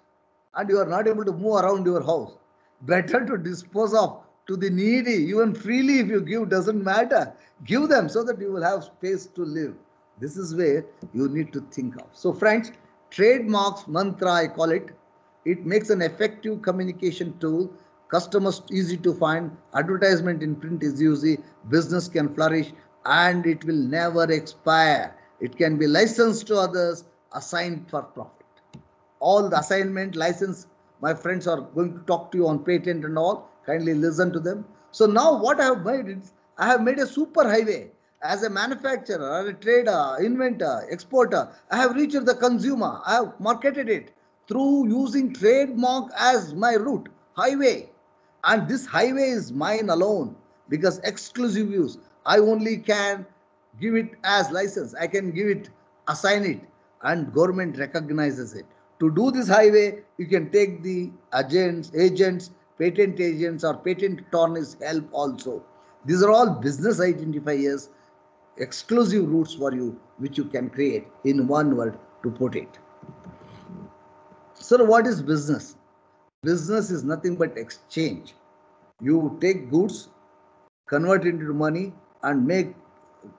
[SPEAKER 2] and you are not able to move around your house. Better to dispose of to the needy, even freely if you give, doesn't matter. Give them so that you will have space to live. This is where you need to think of. So friends, trademarks mantra, I call it. It makes an effective communication tool. Customers easy to find. Advertisement in print is easy. Business can flourish and it will never expire. It can be licensed to others, assigned for profit. All the assignment, license, my friends are going to talk to you on patent and all. Kindly listen to them. So now what I have made is, I have made a super highway. As a manufacturer, or a trader, inventor, exporter, I have reached the consumer. I have marketed it through using trademark as my route, highway. And this highway is mine alone because exclusive use. I only can give it as license. I can give it, assign it, and government recognizes it. To do this highway, you can take the agents, patent agents or patent attorneys help also. These are all business identifiers, exclusive routes for you, which you can create in one word to put it. So what is business? Business is nothing but exchange. You take goods, convert it into money, and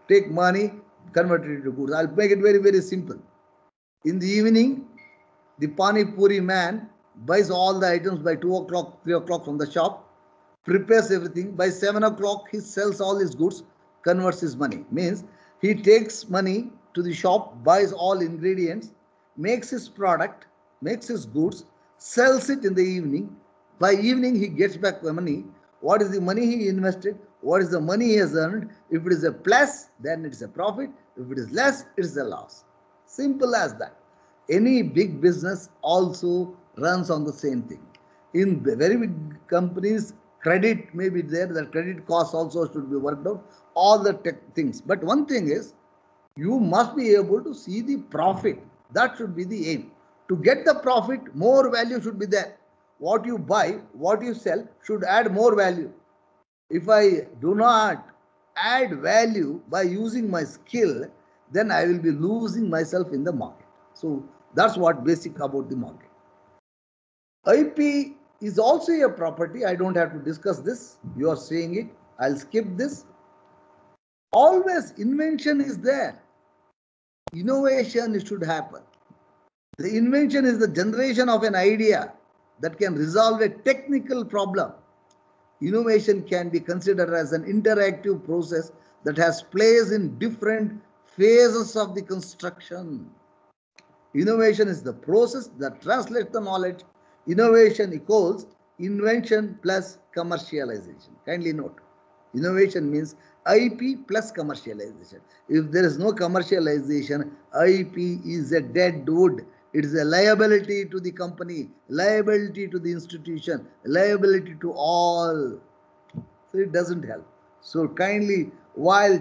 [SPEAKER 2] take money, convert it into goods. I'll make it very, very simple. In the evening, the Pani Puri man buys all the items by 2 o'clock, 3 o'clock from the shop, prepares everything. By 7 o'clock, he sells all his goods, converts his money. Means he takes money to the shop, buys all ingredients, makes his product, makes his goods, sells it in the evening. By evening, he gets back the money. What is the money he invested? What is the money he has earned? If it is a plus, then it is a profit. If it is less, it is a loss. Simple as that. Any big business also runs on the same thing. In very big companies, credit may be there, the credit costs also should be worked out, all the things. But one thing is, you must be able to see the profit. That should be the aim. To get the profit, more value should be there. What you buy, what you sell should add more value. If I do not add value by using my skill, then I will be losing myself in the market. So that's what basic about the market. IP is also a property. I don't have to discuss this. You are saying it. I'll skip this. Always invention is there. Innovation should happen. The invention is the generation of an idea that can resolve a technical problem. Innovation can be considered as an interactive process that has place in different phases of the construction. Innovation is the process that translates the knowledge. Innovation equals invention plus commercialization. Kindly note, innovation means IP plus commercialization. If there is no commercialization, IP is a dead wood. It is a liability to the company, liability to the institution, liability to all. So it doesn't help. So kindly, while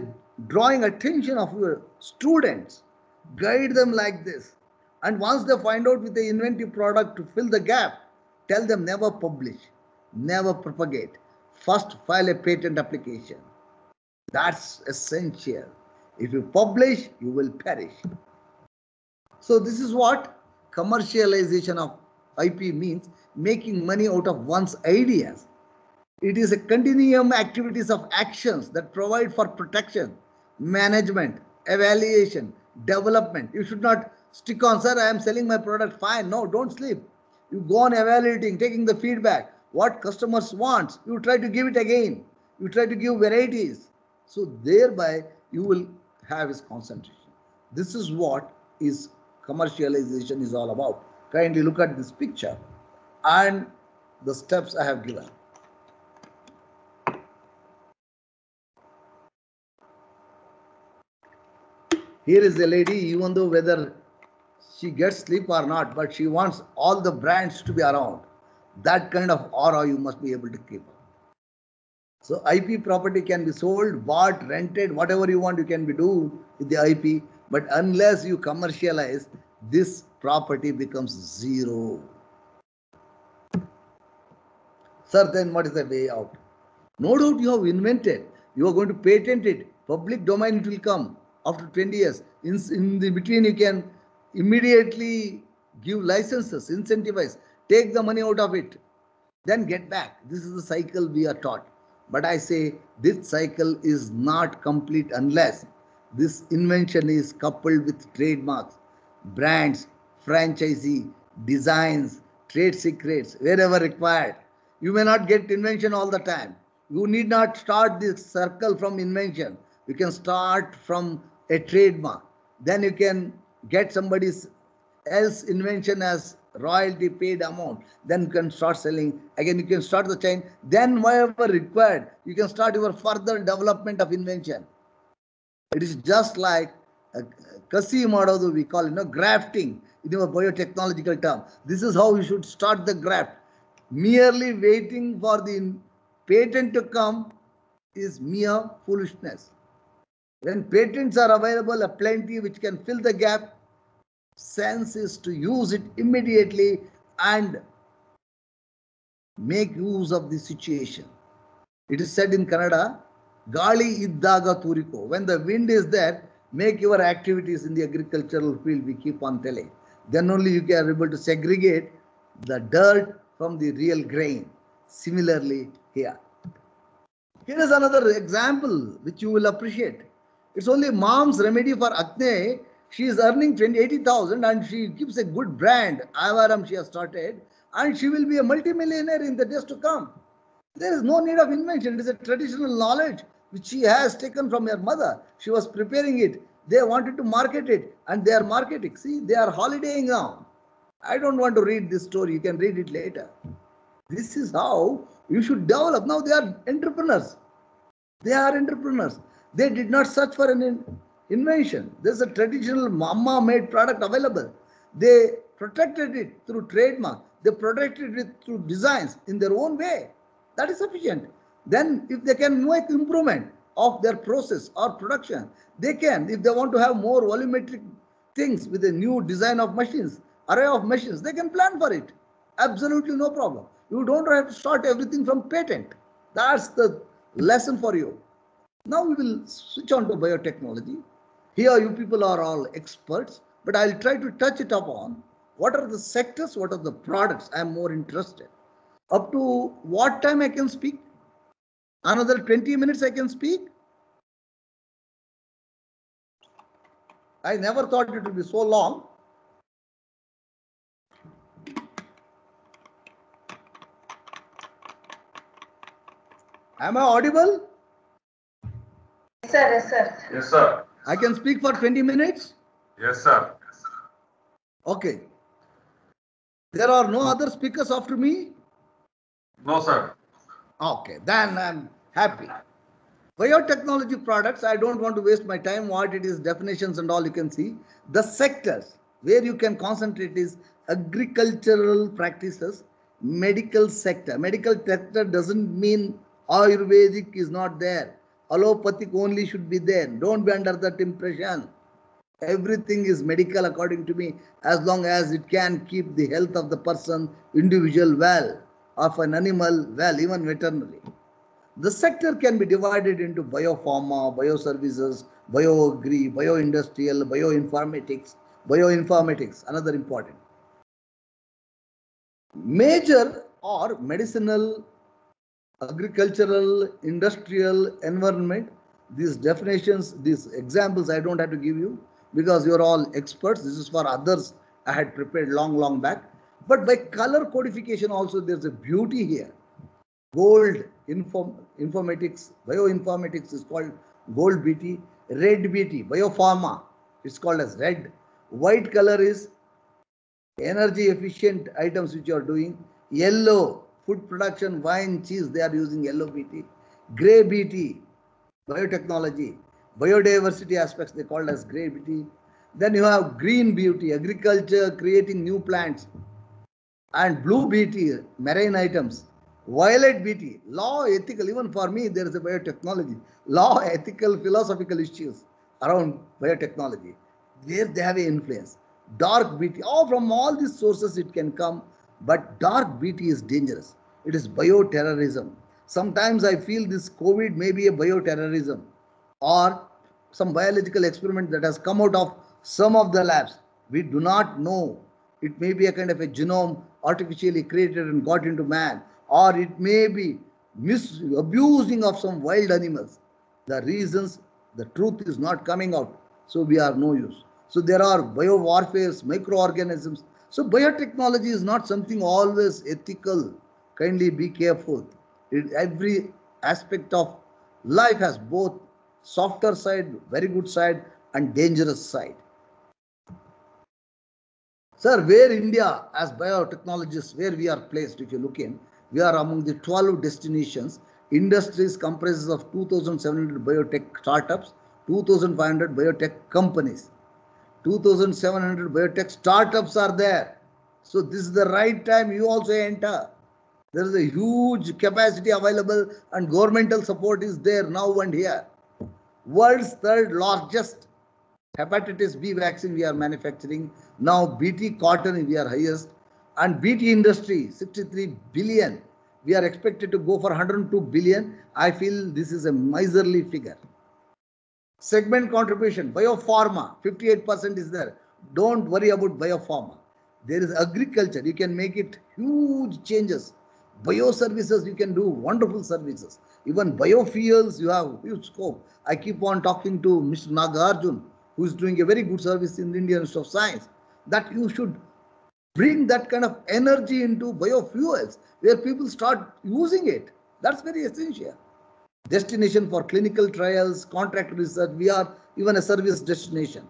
[SPEAKER 2] drawing attention of your students, guide them like this. And once they find out with the inventive product to fill the gap, tell them never publish, never propagate. First file a patent application. That's essential. If you publish, you will perish. So this is what commercialization of IP means, making money out of one's ideas. It is a continuum activities of actions that provide for protection, management, evaluation, development. You should not stick on, sir, I am selling my product, fine. No, don't sleep. You go on evaluating, taking the feedback, what customers want. You try to give it again. You try to give varieties. So thereby you will have his concentration. This is what is commercialization is all about. Kindly look at this picture and the steps I have given. Here is a lady, even though whether she gets sleep or not, but she wants all the brands to be around. That kind of aura you must be able to keep. So IP property can be sold, bought, rented, whatever you want, you can be do with the IP. But unless you commercialize, this property becomes zero. Sir, then what is the way out? No doubt you have invented. You are going to patent it. Public domain it will come after 20 years. In the between, you can immediately give licenses, incentivize, take the money out of it, then get back. This is the cycle we are taught. But I say this cycle is not complete unless this invention is coupled with trademarks, brands, franchisee, designs, trade secrets, wherever required. You may not get invention all the time. You need not start this circle from invention. You can start from a trademark. Then you can get somebody else invention as royalty paid amount. Then you can start selling. Again, you can start the chain. Then whatever required, you can start your further development of invention. It is just like kasi ಮಾಡೋದು, we call it, grafting in your biotechnological term. This is how you should start the graft. Merely waiting for the patent to come is mere foolishness. When patents are available, a plenty which can fill the gap, sense is to use it immediately and make use of the situation. It is said in Kannada, Gali iddaga turiko. When the wind is there, make your activities in the agricultural field, we keep on telling. Then only you are able to segregate the dirt from the real grain. Similarly here. Here is another example which you will appreciate. It's only mom's remedy for acne. She is earning 80,000 and she keeps a good brand. Avaram she has started and she will be a multimillionaire in the days to come. There is no need of invention. It is a traditional knowledge which she has taken from her mother. She was preparing it. They wanted to market it and they are marketing. See, they are holidaying now. I don't want to read this story. You can read it later. This is how you should develop. Now they are entrepreneurs. They are entrepreneurs. They did not search for an invention. There's a traditional mama made product available. They protected it through trademark. They protected it through designs in their own way. That is sufficient. Then if they can make improvement of their process or production, they can. If they want to have more volumetric things with a new design of machines, array of machines, they can plan for it. Absolutely no problem. You don't have to start everything from patent. That's the lesson for you. Now we will switch on to biotechnology. Here you people are all experts, but I'll try to touch it upon. What are the sectors? What are the products? I am more interested. Up to what time I can speak? Another 20 minutes I can speak? I never thought it would be so long. Am I audible?
[SPEAKER 1] Yes, sir. Yes, sir.
[SPEAKER 3] Yes, sir.
[SPEAKER 2] I can speak for 20 minutes?
[SPEAKER 3] Yes, sir.
[SPEAKER 2] Okay. There are no other speakers after me?
[SPEAKER 3] No, sir.
[SPEAKER 2] Okay, then I'm happy. Biotechnology products, I don't want to waste my time. What it is, definitions and all you can see. The sectors. Where you can concentrate is agricultural practices, medical sector. Medical sector doesn't mean Ayurvedic is not there. Allopathic only should be there. Don't be under that impression. Everything is medical according to me, as long as it can keep the health of the person, individual well, of an animal well, even veterinary. The sector can be divided into biopharma, bioservices, bioagri, bioindustrial, bioinformatics, another important. Major or medicinal, agricultural, industrial, environment. These definitions, these examples I don't have to give you because you are all experts. This is for others I had prepared long back. But by color codification also there's a beauty here. Gold informatics, bioinformatics is called gold BT, red BT, biopharma, it's called as red. White color is energy efficient items which you are doing. Yellow, food production, wine, cheese, they are using yellow BT. Gray BT, biotechnology, biodiversity aspects, they called as gray BT. Then you have green beauty, agriculture, creating new plants. And blue BT, marine items. Violet BT, law, ethical, even for me there is a biotechnology. Law, ethical, philosophical issues around biotechnology, where they have an influence. Dark BT, from all these sources it can come, but dark BT is dangerous. It is bioterrorism. Sometimes I feel this COVID may be a bioterrorism or some biological experiment that has come out of some of the labs. We do not know. It may be a kind of a genome artificially created and got into man, or it may be abusing of some wild animals. The reasons, the truth is not coming out, so we are no use. So there are biowarfares, microorganisms. So biotechnology is not something always ethical. Kindly be careful. Every aspect of life has both softer side, very good side, and dangerous side. Sir, where India as biotechnologists, where we are placed, if you look in, we are among the 12 destinations. Industries comprises of 2,700 biotech startups, 2,500 biotech companies. 2,700 biotech startups are there. So this is the right time you also enter. There is a huge capacity available and governmental support is there now and here. World's third largest hepatitis B vaccine we are manufacturing. Now BT cotton we are highest, and BT industry 63 billion. We are expected to go for 102 billion. I feel this is a miserly figure. Segment contribution, biopharma 58% is there. Don't worry about biopharma. There is agriculture. You can make it huge changes. Bioservices, you can do wonderful services. Even biofuels, you have huge scope. I keep on talking to Mr. Nagarjun, who is doing a very good service in the Indian Institute of Science, that you should bring that kind of energy into biofuels, where people start using it. That's very essential. Destination for clinical trials, contract research, we are even a service destination.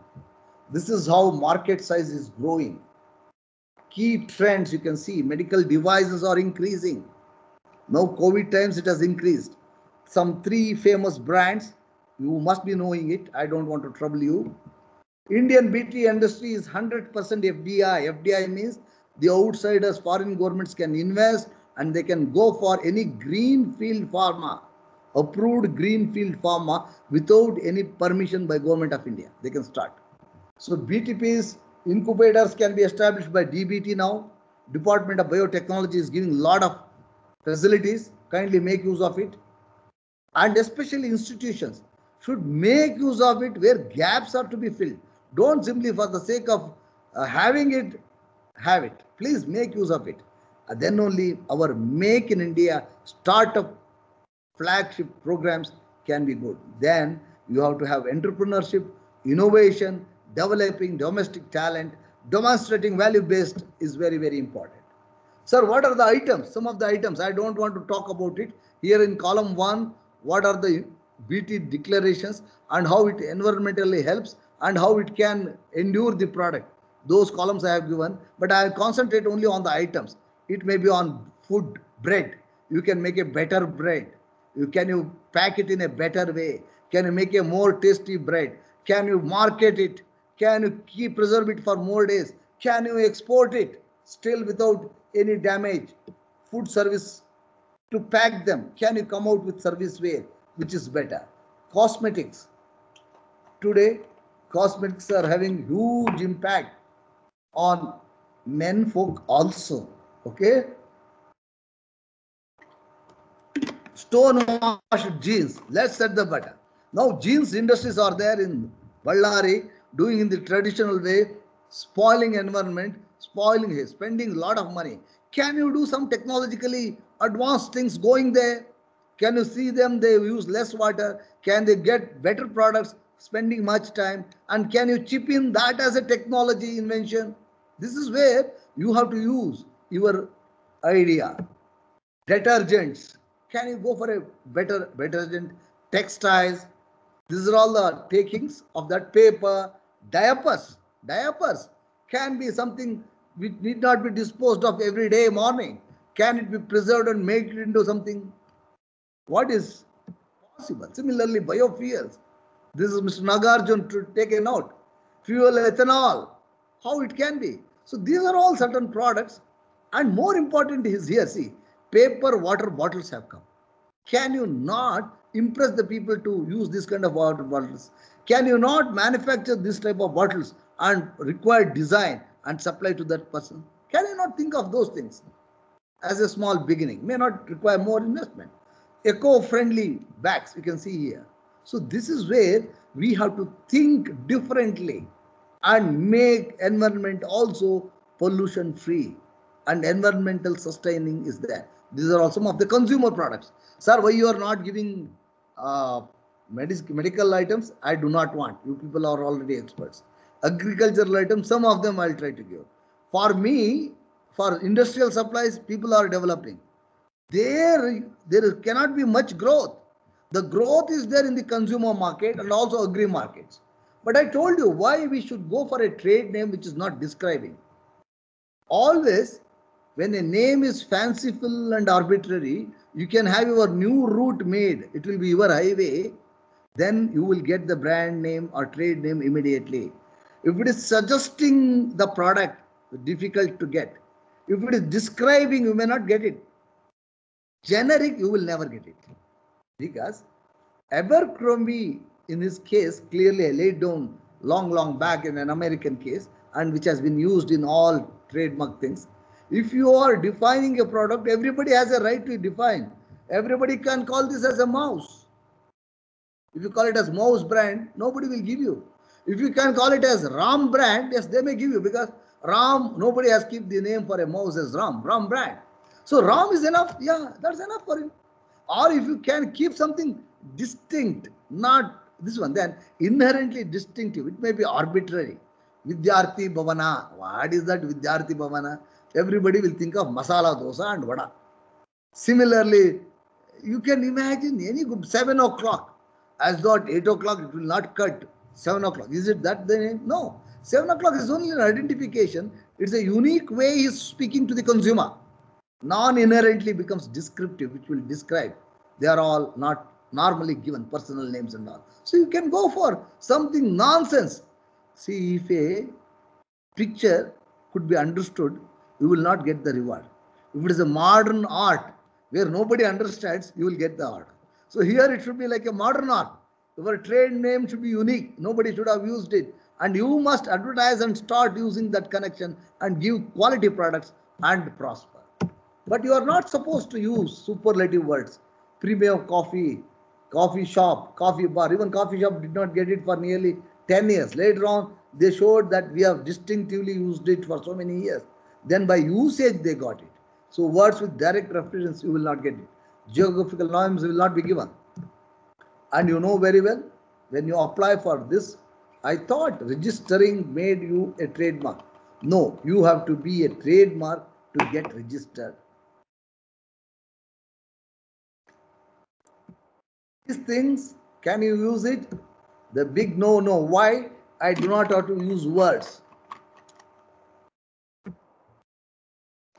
[SPEAKER 2] This is how market size is growing. Key trends you can see, medical devices are increasing. Now COVID times it has increased. Some 3 famous brands, you must be knowing it, I don't want to trouble you. Indian BT industry is 100% FDI. FDI means the outsiders, foreign governments can invest and they can go for any greenfield pharma, approved greenfield pharma without any permission by Government of India. They can start. So BTPs, incubators can be established by DBT now. Department of Biotechnology is giving a lot of facilities. Kindly make use of it. And especially institutions should make use of it where gaps are to be filled. Don't simply for the sake of having it, have it. Please make use of it. And then only our Make in India startup flagship programs can be good. Then you have to have entrepreneurship, innovation, developing domestic talent, demonstrating value-based is very, very important. Sir, what are the items? Some of the items, I don't want to talk about it. Here in column 1, what are the BT declarations and how it environmentally helps and how it can endure the product. Those columns I have given, but I concentrate only on the items. It may be on food, bread. You can make a better bread. Can you pack it in a better way? Can you make a more tasty bread? Can you market it? Can you keep preserve it for more days? Can you export it still without any damage? Food service to pack them. Can you come out with service way which is better? Cosmetics. Today, cosmetics are having huge impact on men folk also. Okay. Stone washed jeans. Let's set the butter. Now jeans industries are there in Ballari doing in the traditional way, spoiling environment, spoiling his, spending a lot of money. Can you do some technologically advanced things going there? Can you see them? They use less water. Can they get better products, spending much time? And can you chip in that as a technology invention? This is where you have to use your idea. Detergents. Can you go for a better detergent? Textiles. These are all the takings of that paper. Diapers. Diapers can be something which need not be disposed of every day morning. Can it be preserved and made it into something? What is possible? Similarly, biofuels. This is Mr. Nagarjun to take a note. Fuel ethanol. How it can be. So these are all certain products. And more important is here, see, paper water bottles have come. Can you not impress the people to use this kind of water bottles? Can you not manufacture this type of bottles and require design and supply to that person? Can you not think of those things as a small beginning? May not require more investment. Eco-friendly bags, you can see here. So this is where we have to think differently and make environment also pollution free, and environmental sustaining is there. These are all some of the consumer products. Sir, why you are not giving medical items? I do not want. You people are already experts. Agricultural items, some of them I'll try to give. For me, for industrial supplies, people are developing. There cannot be much growth. The growth is there in the consumer market and also agri markets. But I told you why we should go for a trade name which is not describing. Always, when a name is fanciful and arbitrary, you can have your new route made. It will be your highway. Then you will get the brand name or trade name immediately. If it is suggesting the product, difficult to get. If it is describing, you may not get it. Generic, you will never get it. Because Abercrombie, in his case, clearly laid down long back in an American case, and which has been used in all trademark things. If you are defining a product, everybody has a right to define. Everybody can call this as a mouse. If you call it as mouse brand, nobody will give you. If you can call it as Ram brand, yes, they may give you, because Ram, nobody has kept the name for a mouse as Ram brand. So Ram is enough. Yeah, that's enough for him. Or if you can keep something distinct, not this one, then inherently distinctive. It may be arbitrary. Vidyarthi Bhavana. What is that Vidyarthi Bhavana? Everybody will think of masala dosa and vada. Similarly, you can imagine any good 7 o'clock. As though at 8 o'clock it will not cut. 7 o'clock. Is it that the name? No. 7 o'clock is only an identification. It's a unique way he is speaking to the consumer. Non-inherently becomes descriptive, which will describe. They are all not normally given personal names and all. So you can go for something nonsense. See, if a picture could be understood, you will not get the reward. If it is a modern art where nobody understands, you will get the art. So here it should be like a modern art. Your trade name should be unique. Nobody should have used it. And you must advertise and start using that connection and give quality products and prosper. But you are not supposed to use superlative words. Premium coffee, coffee shop, coffee bar. Even coffee shop did not get it for nearly 10 years. Later on, they showed that we have distinctively used it for so many years. Then by usage, they got it. So words with direct reference, you will not get it. Geographical names will not be given. And you know very well, when you apply for this, I thought registering made you a trademark. No, you have to be a trademark to get registered. These things, can you use it? The big no. Why? I do not have to use words.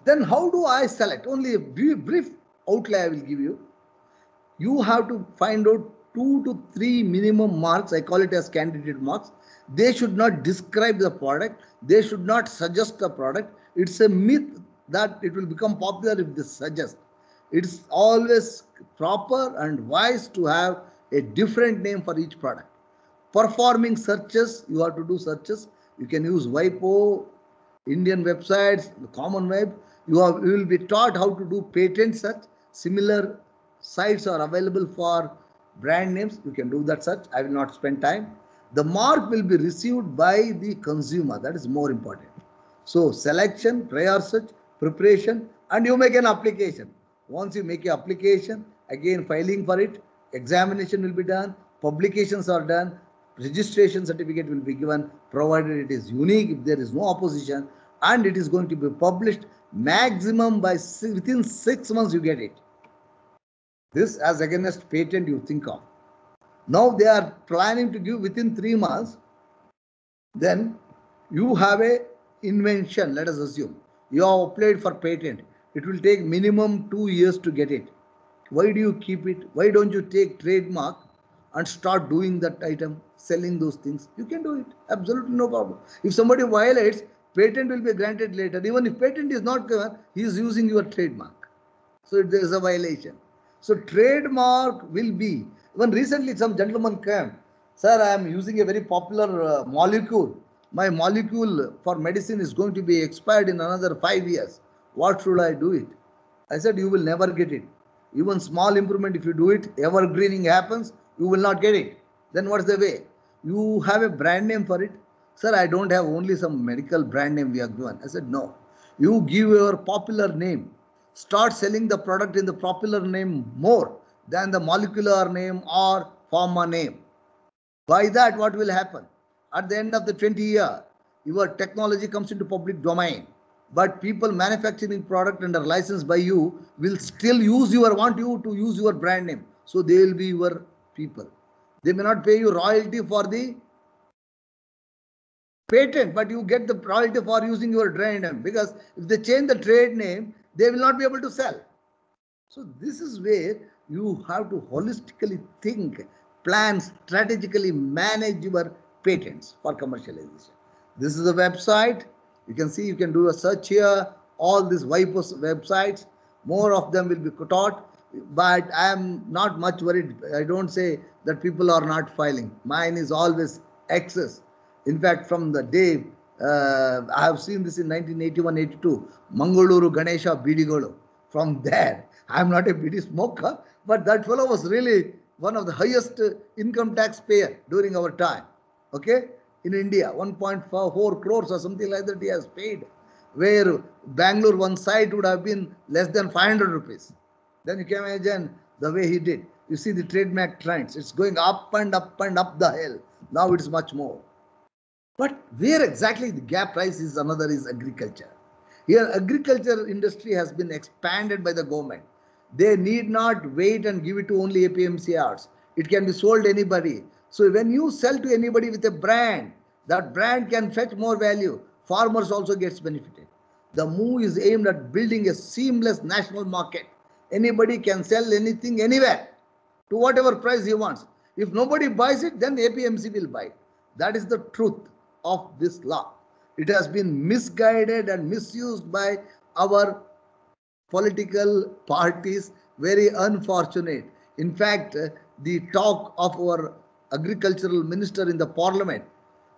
[SPEAKER 2] Then how do I select? Only a brief outlay I will give you. You have to find out 2 to 3 minimum marks. I call it as candidate marks. They should not describe the product. They should not suggest the product. It's a myth that it will become popular if they suggest. It's always proper and wise to have a different name for each product. Performing searches, you have to do searches. You can use WIPO, Indian websites, the common web. You will be taught how to do patent search. Similar sites are available for brand names. You can do that search. I will not spend time. The mark will be received by the consumer. That is more important. So selection, prior search, preparation, and you make an application. Once you make an application, again filing for it, examination will be done, publications are done, registration certificate will be given, provided it is unique, if there is no opposition, and it is going to be published maximum by within 6 months you get it. This as against patent you think of. Now they are planning to give within 3 months. Then you have a invention, let us assume. You have applied for patent. It will take minimum 2 years to get it. Why do you keep it? Why don't you take trademark and start doing that item, selling those things? You can do it. Absolutely no problem. If somebody violates, patent will be granted later. Even if patent is not given, he is using your trademark. So there is a violation. So trademark will be, even recently some gentleman came, sir, I am using a very popular molecule. My molecule for medicine is going to be expired in another 5 years. What should I do it? I said, you will never get it. Even small improvement, if you do it, evergreening happens, you will not get it. Then what's the way? You have a brand name for it. Sir, I don't have, only some medical brand name we are given. I said, no. You give your popular name. Start selling the product in the popular name more than the molecular name or pharma name. By that, what will happen? At the end of the 20 year, your technology comes into public domain. But people manufacturing product under license by you will still want you to use your brand name. So they will be your people. They may not pay you royalty for the patent, but you get the royalty for using your brand name, because if they change the trade name, they will not be able to sell. So this is where you have to holistically think, plan, strategically manage your patents for commercialization. This is a website. You can see, you can do a search here. All these WIPO websites, more of them will be taught. But I am not much worried. I don't say that people are not filing. Mine is always excess. In fact, from the day, I have seen this in 1981-82, Mangaluru Ganesha Bidigolu. From there, I am not a bidi smoker, but that fellow was really one of the highest income tax payer during our time. Okay, in India, 1.4 crores or something like that he has paid, where Bangalore one side would have been less than 500 rupees. Then you can imagine the way he did. You see the trademark trends, it's going up and up and up the hill. Now it's much more. But where exactly the gap price is, another is agriculture. Here agriculture industry has been expanded by the government. They need not wait and give it to only APMCRs. It can be sold anybody. So when you sell to anybody with a brand, that brand can fetch more value. Farmers also gets benefited. The move is aimed at building a seamless national market. Anybody can sell anything anywhere to whatever price he wants. If nobody buys it, then APMC will buy it. That is the truth of this law. It has been misguided and misused by our political parties. Very unfortunate. In fact, the talk of our agricultural minister in the parliament,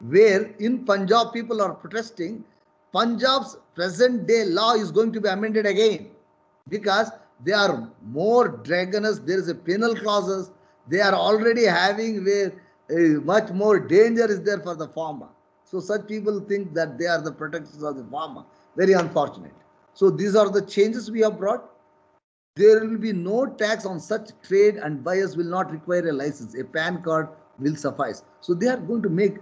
[SPEAKER 2] where in Punjab people are protesting, Punjab's present day law is going to be amended again, because they are more dragonous. There is a penal clauses. They are already having where much more danger is there for the farmer. So such people think that they are the protectors of the farmer. Very unfortunate. So these are the changes we have brought. There will be no tax on such trade, and buyers will not require a license. A PAN card will suffice. So they are going to make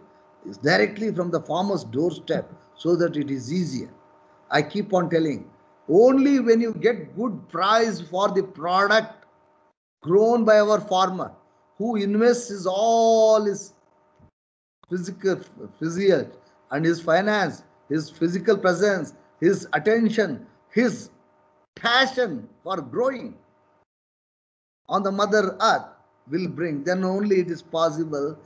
[SPEAKER 2] it directly from the farmer's doorstep so that it is easier. I keep on telling, only when you get good price for the product grown by our farmer, who invests all his physical and his finance, his physical presence, his attention, his passion for growing on the mother earth, will bring, then only it is possible.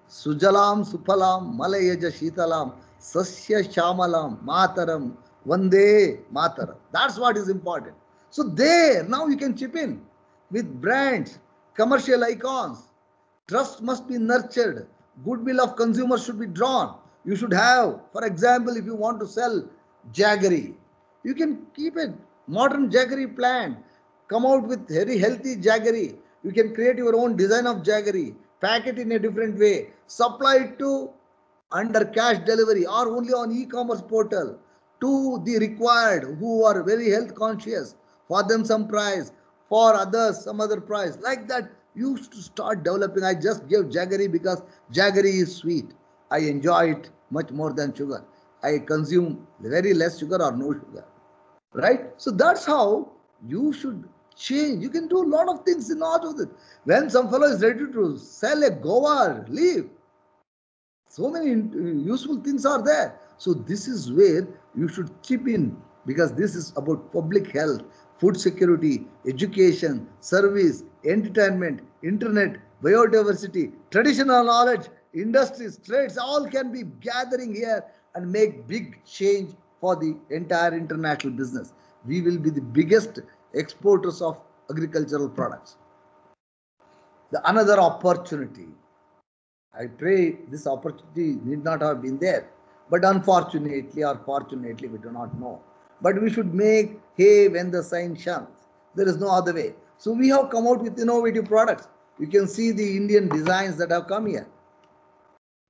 [SPEAKER 2] Sujalam Supalam Malayaja Shitalam Sasya Shamalam Mataram Vande Mataram. That's what is important. So there, now you can chip in with brands, commercial icons. Trust must be nurtured. Goodwill of consumers should be drawn. You should have, for example, if you want to sell jaggery, you can keep a modern jaggery plant. Come out with very healthy jaggery. You can create your own design of jaggery, pack it in a different way, supply it to under cash delivery or only on e-commerce portal to the required who are very health conscious. For them some price, for others some other price. Like that, you used to start developing. I just gave jaggery because jaggery is sweet. I enjoy it much more than sugar. I consume very less sugar or no sugar. Right? So that's how you should change. You can do a lot of things in out of it. When some fellow is ready to sell a guava leaf, so many useful things are there. So this is where you should chip in, because this is about public health, food security, education, service, entertainment, internet, biodiversity, traditional knowledge, industries, trades, all can be gathering here and make big change for the entire international business. We will be the biggest exporters of agricultural products. The another opportunity, I pray this opportunity need not have been there, but unfortunately or fortunately, we do not know. But we should make hay when the sun shines. There is no other way. So we have come out with innovative products. You can see the Indian designs that have come here.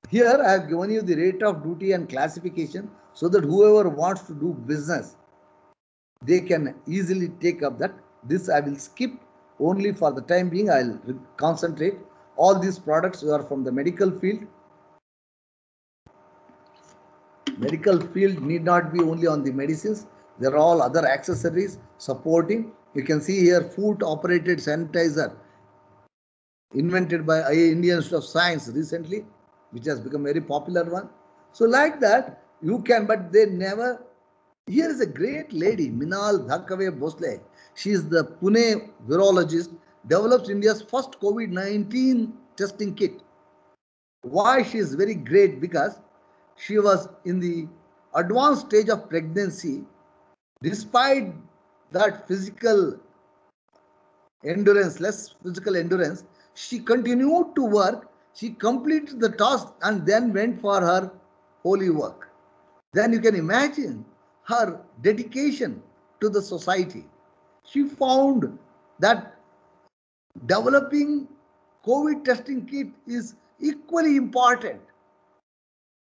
[SPEAKER 2] Here I have given you the rate of duty and classification so that whoever wants to do business, they can easily take up that. This I will skip only for the time being. I will concentrate. All these products are from the medical field. Medical field need not be only on the medicines. There are all other accessories supporting. You can see here food operated sanitizer invented by Indian Institute of Science recently, which has become a very popular one. So like that, you can, but they never. Here is a great lady, Minal Dhakave Bhosle. She is the Pune virologist, develops India's first COVID-19 testing kit. Why she is very great? Because she was in the advanced stage of pregnancy. Despite that physical endurance, less physical endurance, she continued to work. She completed the task and then went for her holy work. Then you can imagine her dedication to the society. She found that developing COVID testing kit is equally important.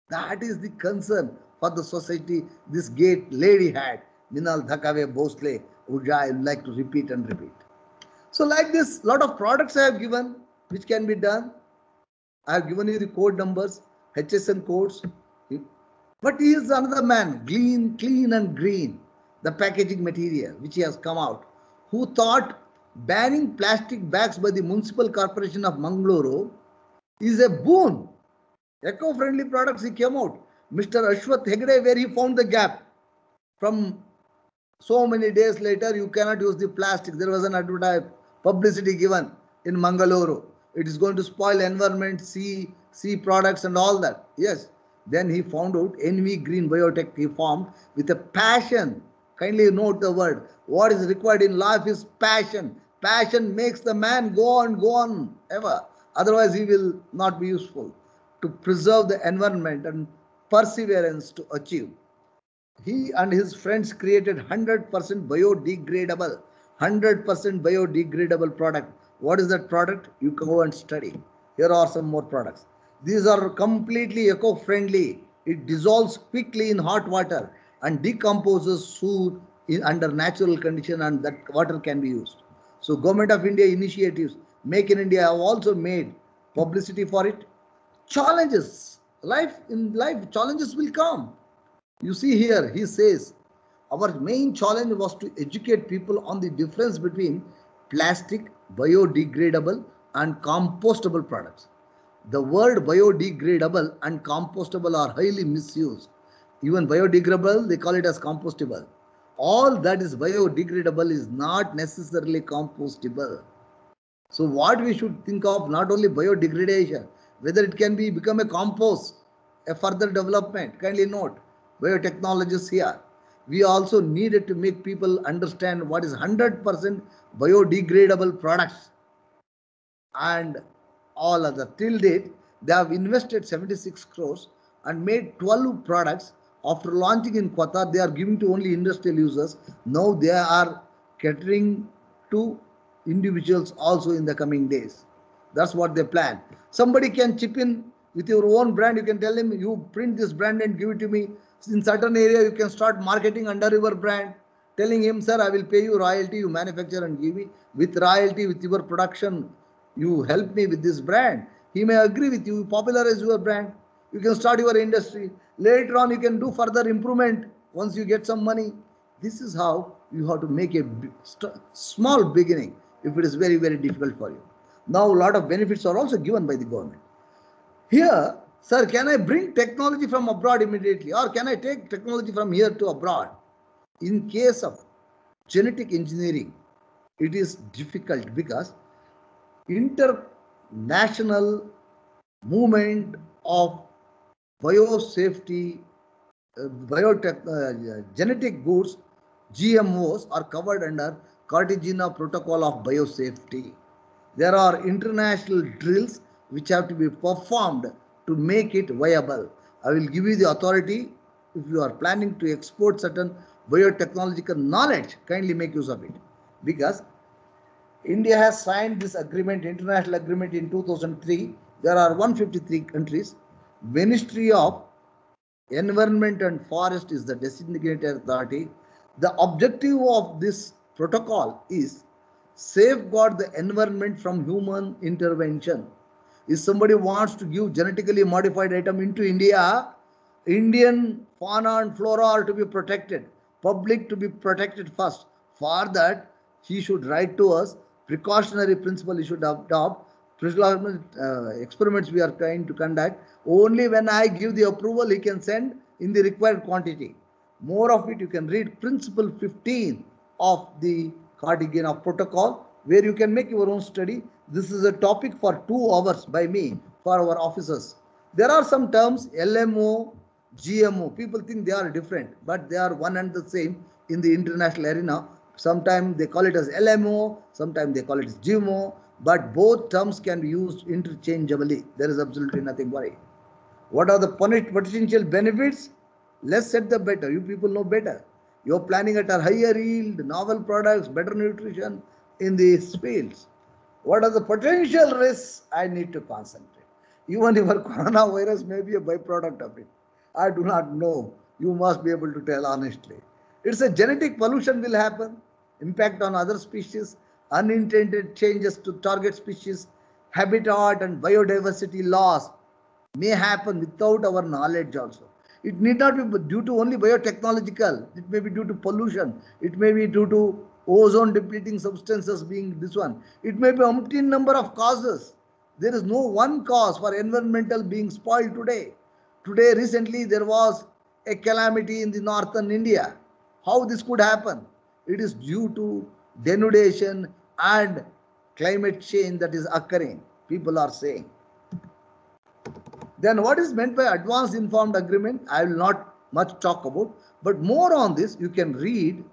[SPEAKER 2] That is the concern for the society this great lady had, Minal Dhakave Bhosle, which I would like to repeat and repeat. So like this, lot of products I have given, which can be done. I have given you the code numbers, HSN codes. But he is another man, clean and green, the packaging material which he has come out, who thought banning plastic bags by the Municipal Corporation of Mangalore is a boon. Eco-friendly products he came out. Mr. Ashwath Hegde, where he found the gap. From so many days later, you cannot use the plastic. There was an advertisement, publicity given in Mangalore. It is going to spoil environment, sea products and all that. Yes. Then he found out NV Green Biotech he formed with a passion. Kindly note the word. What is required in life is passion. Passion makes the man go on ever. Otherwise, he will not be useful. To preserve the environment and perseverance to achieve. He and his friends created 100% biodegradable product. What is that product? You can go and study. Here are some more products. These are completely eco-friendly. It dissolves quickly in hot water and decomposes soon under natural condition, and that water can be used. So Government of India initiatives, Make in India, have also made publicity for it. Challenges. In life, challenges will come. You see here, he says, our main challenge was to educate people on the difference between plastic, biodegradable and compostable products. The word biodegradable and compostable are highly misused. Even biodegradable, they call it as compostable. All that is biodegradable is not necessarily compostable. So what we should think of, not only biodegradation, whether it can be become a compost, a further development. Kindly note, biotechnologists here. We also needed to make people understand what is 100% biodegradable products and all other. Till date, they have invested 76 crores and made 12 products. After launching in Qatar, they are giving to only industrial users. Now they are catering to individuals also in the coming days. That's what they plan. Somebody can chip in with your own brand. You can tell him, you print this brand and give it to me. In certain area, you can start marketing under your brand, telling him, sir, I will pay you royalty, you manufacture and give me with royalty, with your production, you help me with this brand. He may agree with you, popularize your brand. You can start your industry. Later on, you can do further improvement once you get some money. This is how you have to make a small beginning if it is very, very difficult for you. Now, a lot of benefits are also given by the government. Here, sir, can I bring technology from abroad immediately, or can I take technology from here to abroad? In case of genetic engineering, it is difficult because international movement of biosafety, genetic goods, GMOs are covered under Cartagena Protocol of Biosafety. There are international drills which have to be performed to make it viable. I will give you the authority. If you are planning to export certain biotechnological knowledge, kindly make use of it. Because India has signed this agreement, international agreement in 2003. There are 153 countries. Ministry of Environment and Forest is the designated authority. The objective of this protocol is safeguard the environment from human intervention. If somebody wants to give genetically modified item into India, Indian fauna and flora are to be protected, public to be protected first. For that, he should write to us, precautionary principle he should adopt, experiments we are trying to conduct. Only when I give the approval, he can send in the required quantity. More of it, you can read principle 15 of the Cartagena Protocol, where you can make your own study. This is a topic for 2 hours by me for our officers. There are some terms, LMO, GMO. People think they are different, but they are one and the same in the international arena. Sometimes they call it as LMO, sometimes they call it as GMO, but both terms can be used interchangeably. There is absolutely nothing worry. What are the potential benefits? Less said the better. You people know better. You are planning at a higher yield, novel products, better nutrition in these fields. What are the potential risks? I need to concentrate. Even your coronavirus may be a byproduct of it. I do not know. You must be able to tell honestly. It's a genetic pollution will happen, impact on other species, unintended changes to target species, habitat and biodiversity loss may happen without our knowledge also. It need not be due to only biotechnological. It may be due to pollution. It may be due to ozone depleting substances being this one. It may be umpteen number of causes. There is no one cause for environmental being spoiled today. Today, recently, there was a calamity in the northern India. How this could happen? It is due to denudation and climate change that is occurring. People are saying. Then what is meant by advanced informed agreement? I will not much talk about, but more on this you can read,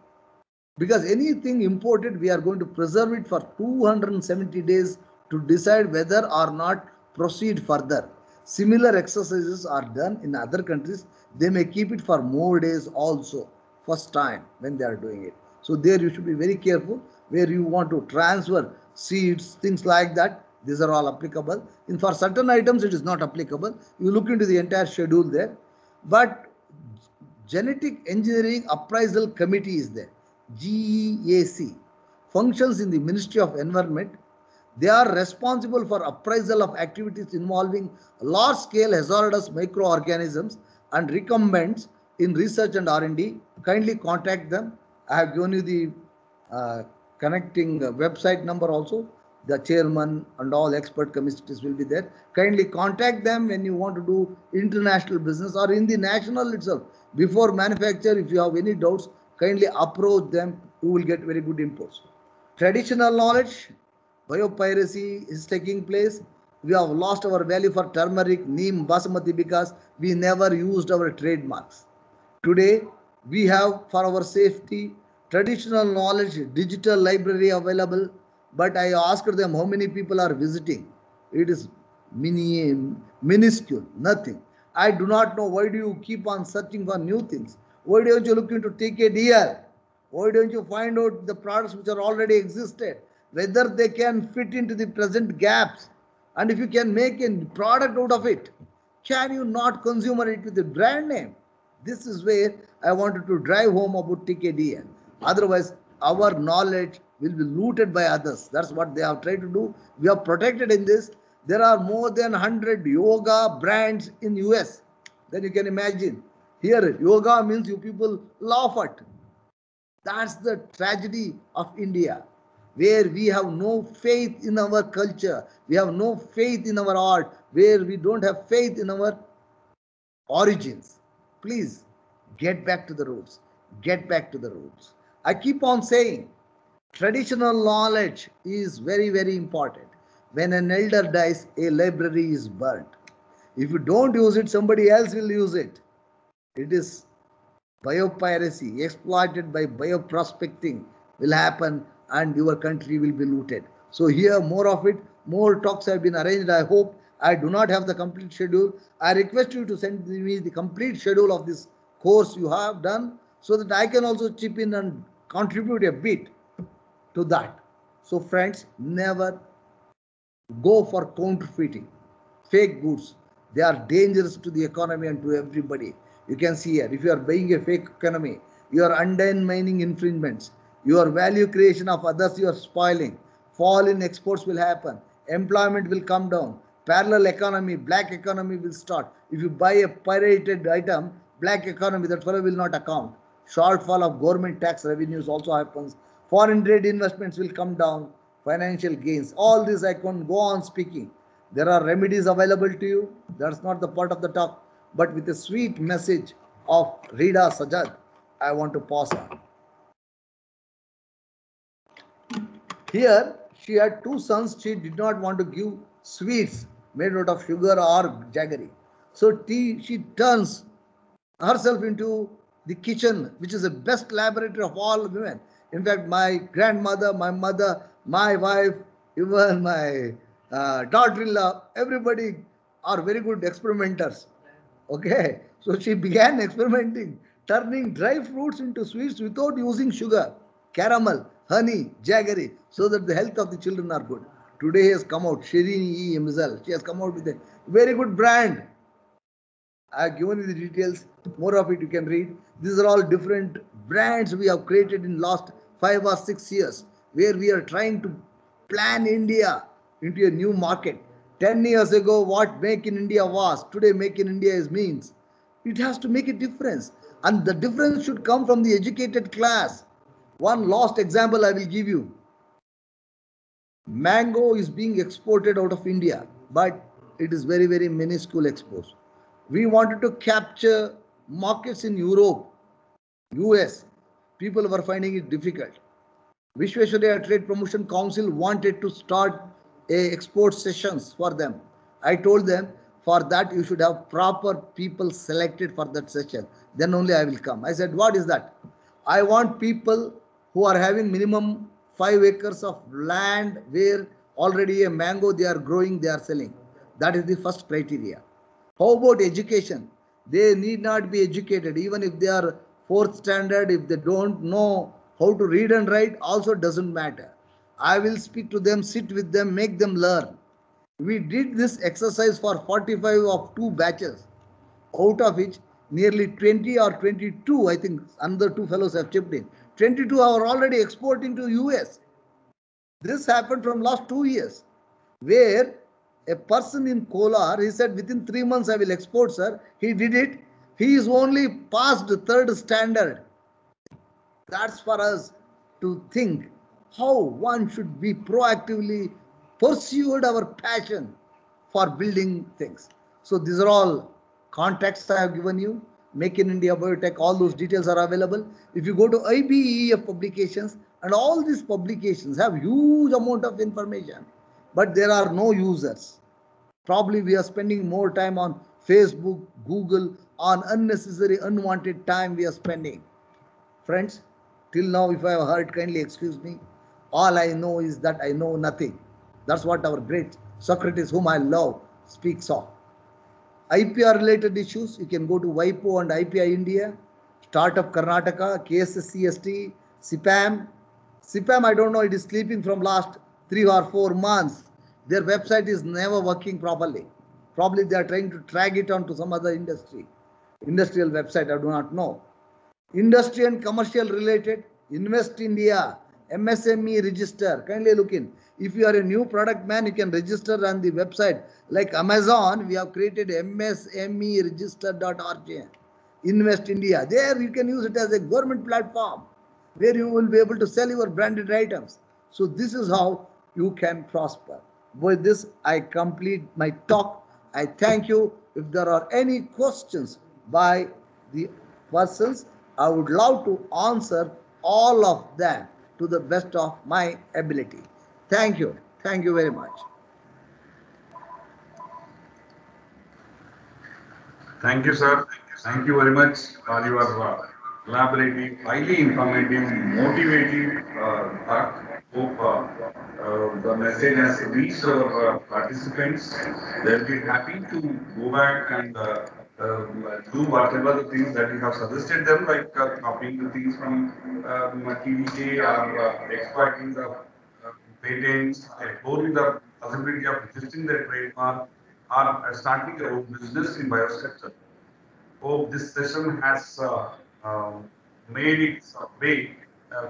[SPEAKER 2] because anything imported, we are going to preserve it for 270 days to decide whether or not proceed further. Similar exercises are done in other countries. They may keep it for more days also, first time when they are doing it. So there you should be very careful where you want to transfer seeds, things like that. These are all applicable. And for certain items, it is not applicable. You look into the entire schedule there. But Genetic Engineering Appraisal Committee is there. GEAC functions in the Ministry of Environment. They are responsible for appraisal of activities involving large-scale hazardous microorganisms and recommends in research and R&D. Kindly contact them. I have given you the connecting website number also. The chairman and all expert committees will be there. Kindly contact them when you want to do international business or in the national itself. Before manufacture, if you have any doubts, kindly approach them. You will get very good inputs. Traditional knowledge, biopiracy is taking place. We have lost our value for turmeric, neem, basmati because we never used our trademarks. Today, we have for our safety traditional knowledge, digital library available. But I asked them how many people are visiting. It is minuscule, nothing. I do not know why do you keep on searching for new things. Why don't you look into TKDL? Why don't you find out the products which are already existed, whether they can fit into the present gaps, and if you can make a product out of it, can you not consume it with the brand name? This is where I wanted to drive home about TKDL. Otherwise, our knowledge will be looted by others. That's what they have tried to do. We are protected in this. There are more than 100 yoga brands in US. Then you can imagine. Here, yoga means you people laugh at. That's the tragedy of India, where we have no faith in our culture, we have no faith in our art, where we don't have faith in our origins. Please get back to the roots. Get back to the roots. I keep on saying traditional knowledge is very, very important. When an elder dies, a library is burnt. If you don't use it, somebody else will use it. It is biopiracy exploited by bioprospecting will happen and your country will be looted. So here more of it, more talks have been arranged. I hope I do not have the complete schedule. I request you to send me the complete schedule of this course you have done so that I can also chip in and contribute a bit to that. So friends, never go for counterfeiting, fake goods. They are dangerous to the economy and to everybody. You can see here, if you are buying a fake economy, you are undermining infringements. Your value creation of others you are spoiling. Fall in exports will happen. Employment will come down. Parallel economy, black economy will start. If you buy a pirated item, black economy, that fellow will not account. Shortfall of government tax revenues also happens. Foreign trade investments will come down. Financial gains. All this I can go on speaking. There are remedies available to you. That's not the part of the talk. But with a sweet message of Rida Sajad, I want to pause on. Here, she had two sons. She did not want to give sweets made out of sugar or jaggery. So she turns herself into the kitchen, which is the best laboratory of all women. In fact, my grandmother, my mother, my wife, even my daughter-in-law, everybody are very good experimenters. Okay, so she began experimenting, turning dry fruits into sweets without using sugar, caramel, honey, jaggery, so that the health of the children are good. Today has come out, Shirini Mizal. She has come out with a very good brand. I have given you the details. More of it you can read. These are all different brands we have created in last 5 or 6 years, where we are trying to plan India into a new market. 10 years ago, what Make in India was, today Make in India is means. It has to make a difference. And the difference should come from the educated class. One last example I will give you. Mango is being exported out of India, but it is very, very minuscule exports. We wanted to capture markets in Europe, US. People were finding it difficult. Vishwesvaraya Trade Promotion Council wanted to start export sessions for them. I told them, for that you should have proper people selected for that session. Then only I will come. I said, what is that? I want people who are having minimum 5 acres of land where already a mango they are growing, they are selling. That is the first criteria. How about education? They need not be educated. Even if they are 4th standard, if they don't know how to read and write, also doesn't matter. I will speak to them, sit with them, make them learn. We did this exercise for 45 of 2 batches, out of which nearly 20 or 22, I think another 2 fellows have chipped in. 22 are already exporting to US. This happened from last 2 years, where a person in Kolar, he said within 3 months I will export, sir. He did it. He is only past 3rd standard. That's for us to think how one should be proactively pursued our passion for building things. So these are all contexts I have given you. Make in India Biotech, all those details are available. If you go to IBEF publications, And all these publications have huge amount of information, but there are no users. Probably we are spending more time on Facebook, Google, on unnecessary, unwanted time we are spending. Friends, till now, if I have heard, kindly excuse me. All I know is that I know nothing. That's what our great Socrates, whom I love, speaks of. IPR related issues, you can go to WIPO and IPI India, Startup Karnataka, KSSCST, CPAM. CPAM, I don't know, it is sleeping from last 3 or 4 months. Their website is never working properly. Probably they are trying to drag it onto some other industrial website, I do not know. Industry and commercial related, Invest India, MSME register, kindly look in. If you are a new product man, you can register on the website. Like Amazon, we have created msmeregister.org. Invest India, there you can use it as a government platform where you will be able to sell your branded items. So this is how you can prosper. With this, I complete my talk. I thank you. If there are any questions by the persons, I would love to answer all of them to the best of my ability. Thank you. Thank you very much.
[SPEAKER 3] Thank you, sir. Thank you very much for your elaborative, highly informative, motivating talk. Hope the message has reached our participants. They'll be happy to go back and do whatever the things that you have suggested them, like copying the things from TVK or exploiting the patents, exploring the possibility of registering their trademark, or starting their own business in biostructure. Hope this session has made it way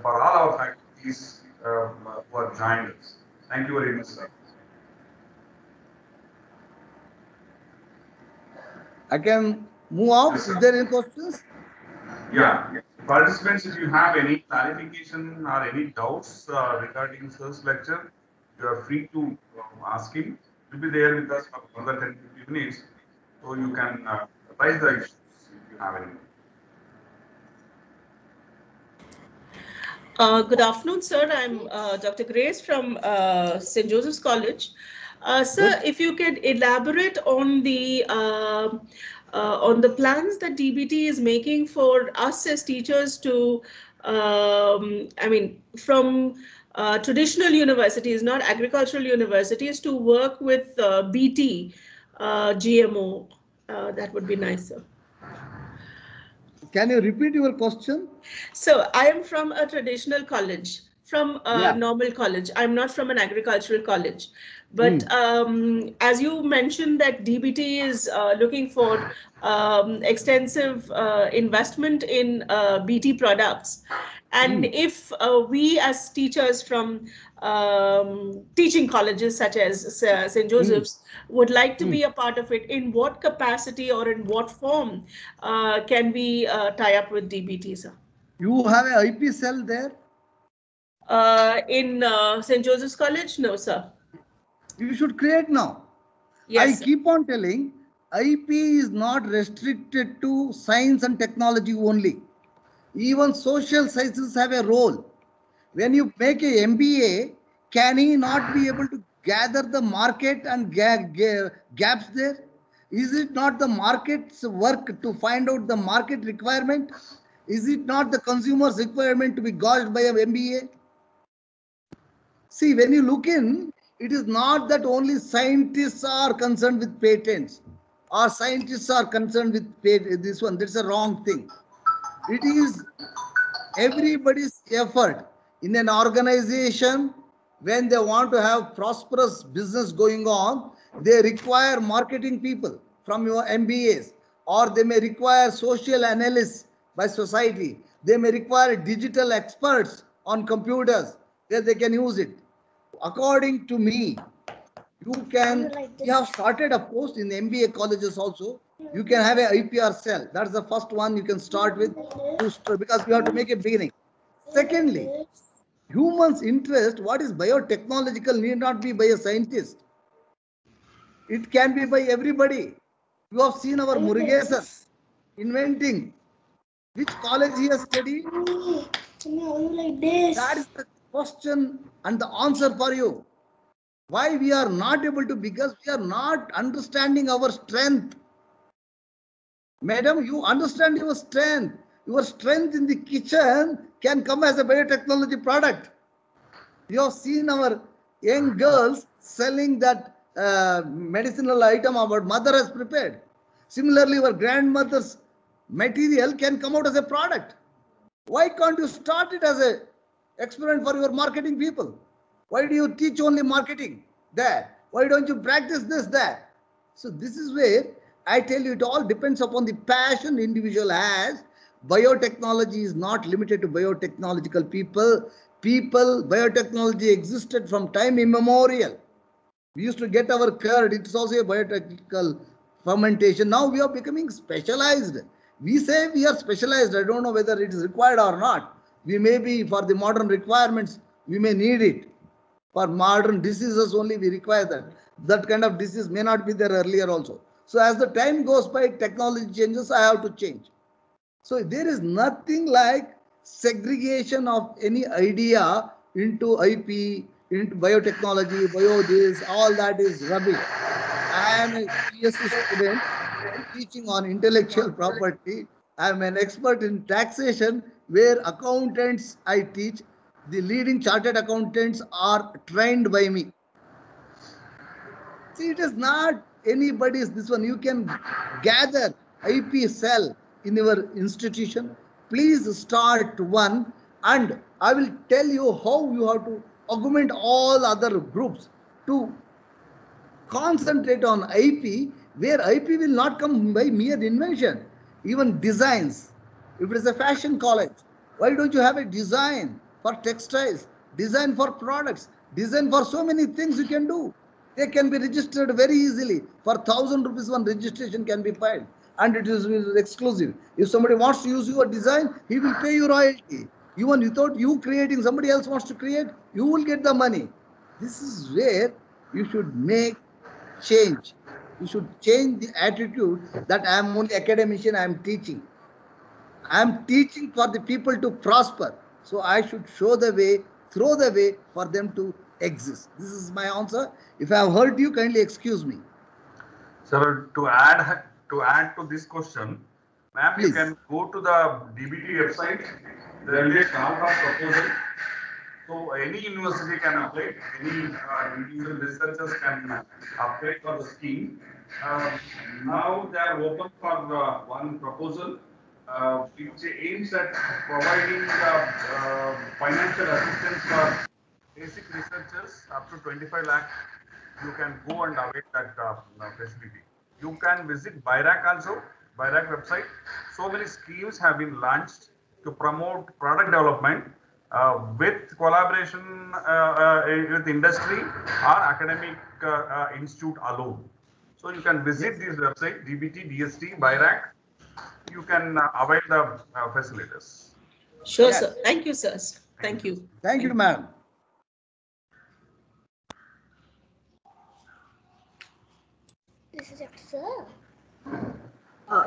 [SPEAKER 3] for all our faculties who have joined us. Thank you very much, sir.
[SPEAKER 2] I can move on.
[SPEAKER 3] Yes,
[SPEAKER 2] Is there any questions?
[SPEAKER 3] Yeah. Participants, if you have any clarification or any doubts regarding sir's lecture, you are free to ask him. He'll be there with us for another 10 to 15 minutes. So you can raise the issues if you have any.
[SPEAKER 4] Good afternoon, sir. I'm Dr. Grace from St. Joseph's College. Sir, if you could elaborate on the plans that DBT is making for us as teachers to, from traditional universities, not agricultural universities, to work with BT, GMO. That would be nice, sir.
[SPEAKER 2] Can you repeat your question?
[SPEAKER 4] So I am from a traditional college, from a normal college. I'm not from an agricultural college. But as you mentioned that DBT is looking for extensive investment in BT products. And if we as teachers from teaching colleges such as St. Joseph's would like to be a part of it, in what capacity or in what form can we tie up with DBT, sir?
[SPEAKER 2] You have an IP cell there?
[SPEAKER 4] In St. Joseph's College? No, sir.
[SPEAKER 2] You should create now.
[SPEAKER 4] Yes,
[SPEAKER 2] I keep on telling, IP is not restricted to science and technology only. Even social sciences have a role. When you make a MBA, can he not be able to gather the market and gaps there? Is it not the market's work to find out the market requirement? Is it not the consumer's requirement to be gauged by an MBA? See, when you look in, it is not that only scientists are concerned with patents or scientists are concerned with this one. That's a wrong thing. It is everybody's effort in an organization. When they want to have prosperous business going on, they require marketing people from your MBAs, or they may require social analysts by society. They may require digital experts on computers where they can use it. According to me, you have started a post in the MBA colleges also. You can have an IPR cell. That's the first one you can start with, because you have to make a beginning. Secondly, humans' interest, what is biotechnological, need not be by a scientist. It can be by everybody. You have seen our Murugesan inventing. Which college he has studied?
[SPEAKER 5] Like this.
[SPEAKER 2] That is the question and the answer for you. Why we are not able to? Because we are not understanding our strength. Madam, you understand your strength. Your strength in the kitchen can come as a biotechnology product. You have seen our young girls selling that medicinal item our mother has prepared. Similarly, your grandmother's material can come out as a product. Why can't you start it as a experiment for your marketing people? Why do you teach only marketing there? Why don't you practice this there? So this is where I tell you it all depends upon the passion the individual has. Biotechnology is not limited to biotechnological people. Biotechnology existed from time immemorial. We used to get our curd. It's also a biotechnical fermentation. Now we are becoming specialized. We say we are specialized. I don't know whether it is required or not. We may be for the modern requirements, we may need it. For modern diseases only we require that. That kind of disease may not be there earlier also. So as the time goes by, technology changes, I have to change. So there is nothing like segregation of any idea into IP, into biotechnology, bio this, all that is rubbish. I am a PSc student teaching on intellectual property. I am an expert in taxation where accountants I teach. The leading chartered accountants are trained by me. See, it is not anybody's this one. You can gather IP cell in your institution. Please start one and I will tell you how you have to augment all other groups to concentrate on IP, where IP will not come by mere invention. Even designs. If it is a fashion college, why don't you have a design for textiles, design for products, design for so many things you can do? They can be registered very easily. For 1,000 rupees, one registration can be filed, and it is exclusive. If somebody wants to use your design, he will pay you royalty. Even without you creating, somebody else wants to create, you will get the money. This is where you should make change. You should change the attitude that I am only academician, I am teaching. I am teaching for the people to prosper. So I should show the way, throw the way for them to exist. This is my answer. If I have hurt you, kindly excuse me.
[SPEAKER 3] Sir, to add to this question, ma'am, you can go to the DBT website. There will be a call for proposal. So any university can apply. Any individual researchers can apply for the scheme. Now they are open for one proposal, which aims at providing financial assistance for basic researchers up to 25 lakh. You can go and avail that facility. You can visit BIRAC also, BIRAC website. So many schemes have been launched to promote product development with collaboration with industry or academic institute alone. So you can visit this website, DBT, DST, BIRAC. You can avail the facilities.
[SPEAKER 4] Sure, sir. Thank you, sir. Thank you.
[SPEAKER 2] Thank you, ma'am.
[SPEAKER 5] This is it, sir.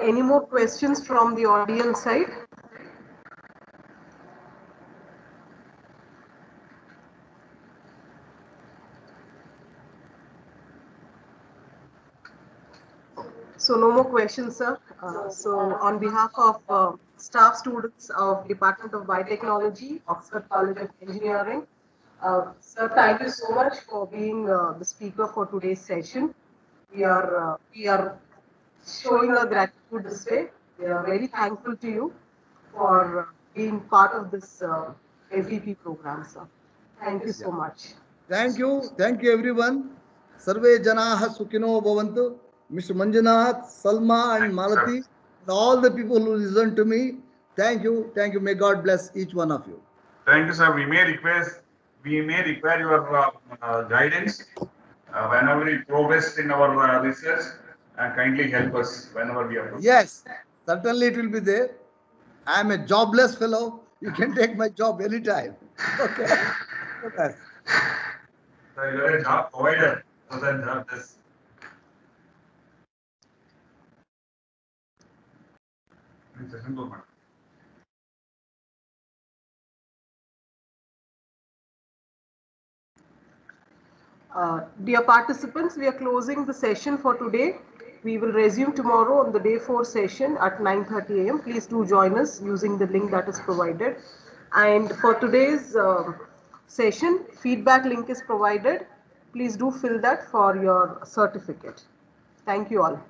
[SPEAKER 1] Any more questions from the audience side? So no more questions, sir. So on behalf of staff students of Department of Biotechnology, Oxford College of Engineering, sir, thank you so much for being the speaker for today's session. We are showing our gratitude this way. We are very thankful to you for being part of this FDP program, sir. Thank you so much.
[SPEAKER 2] Thank you everyone. Sarve Janaha Sukhino Bhavantu. Mr. Manjunath, Salma and Malati, and all the people who listen to me. Thank you. May God bless each one of you.
[SPEAKER 3] Thank you, sir. We may require your guidance whenever we progress in our research, and kindly help us whenever we are.
[SPEAKER 2] Yes, certainly it will be there. I am a jobless fellow. You can take my job anytime. Okay. Okay.
[SPEAKER 3] So you are a job provider, so then jobless.
[SPEAKER 1] Dear participants, we are closing the session for today. We will resume tomorrow on the day 4 session at 9:30 a.m. Please do join us using the link that is provided. And for today's session, feedback link is provided. Please do fill that for your certificate. Thank you all.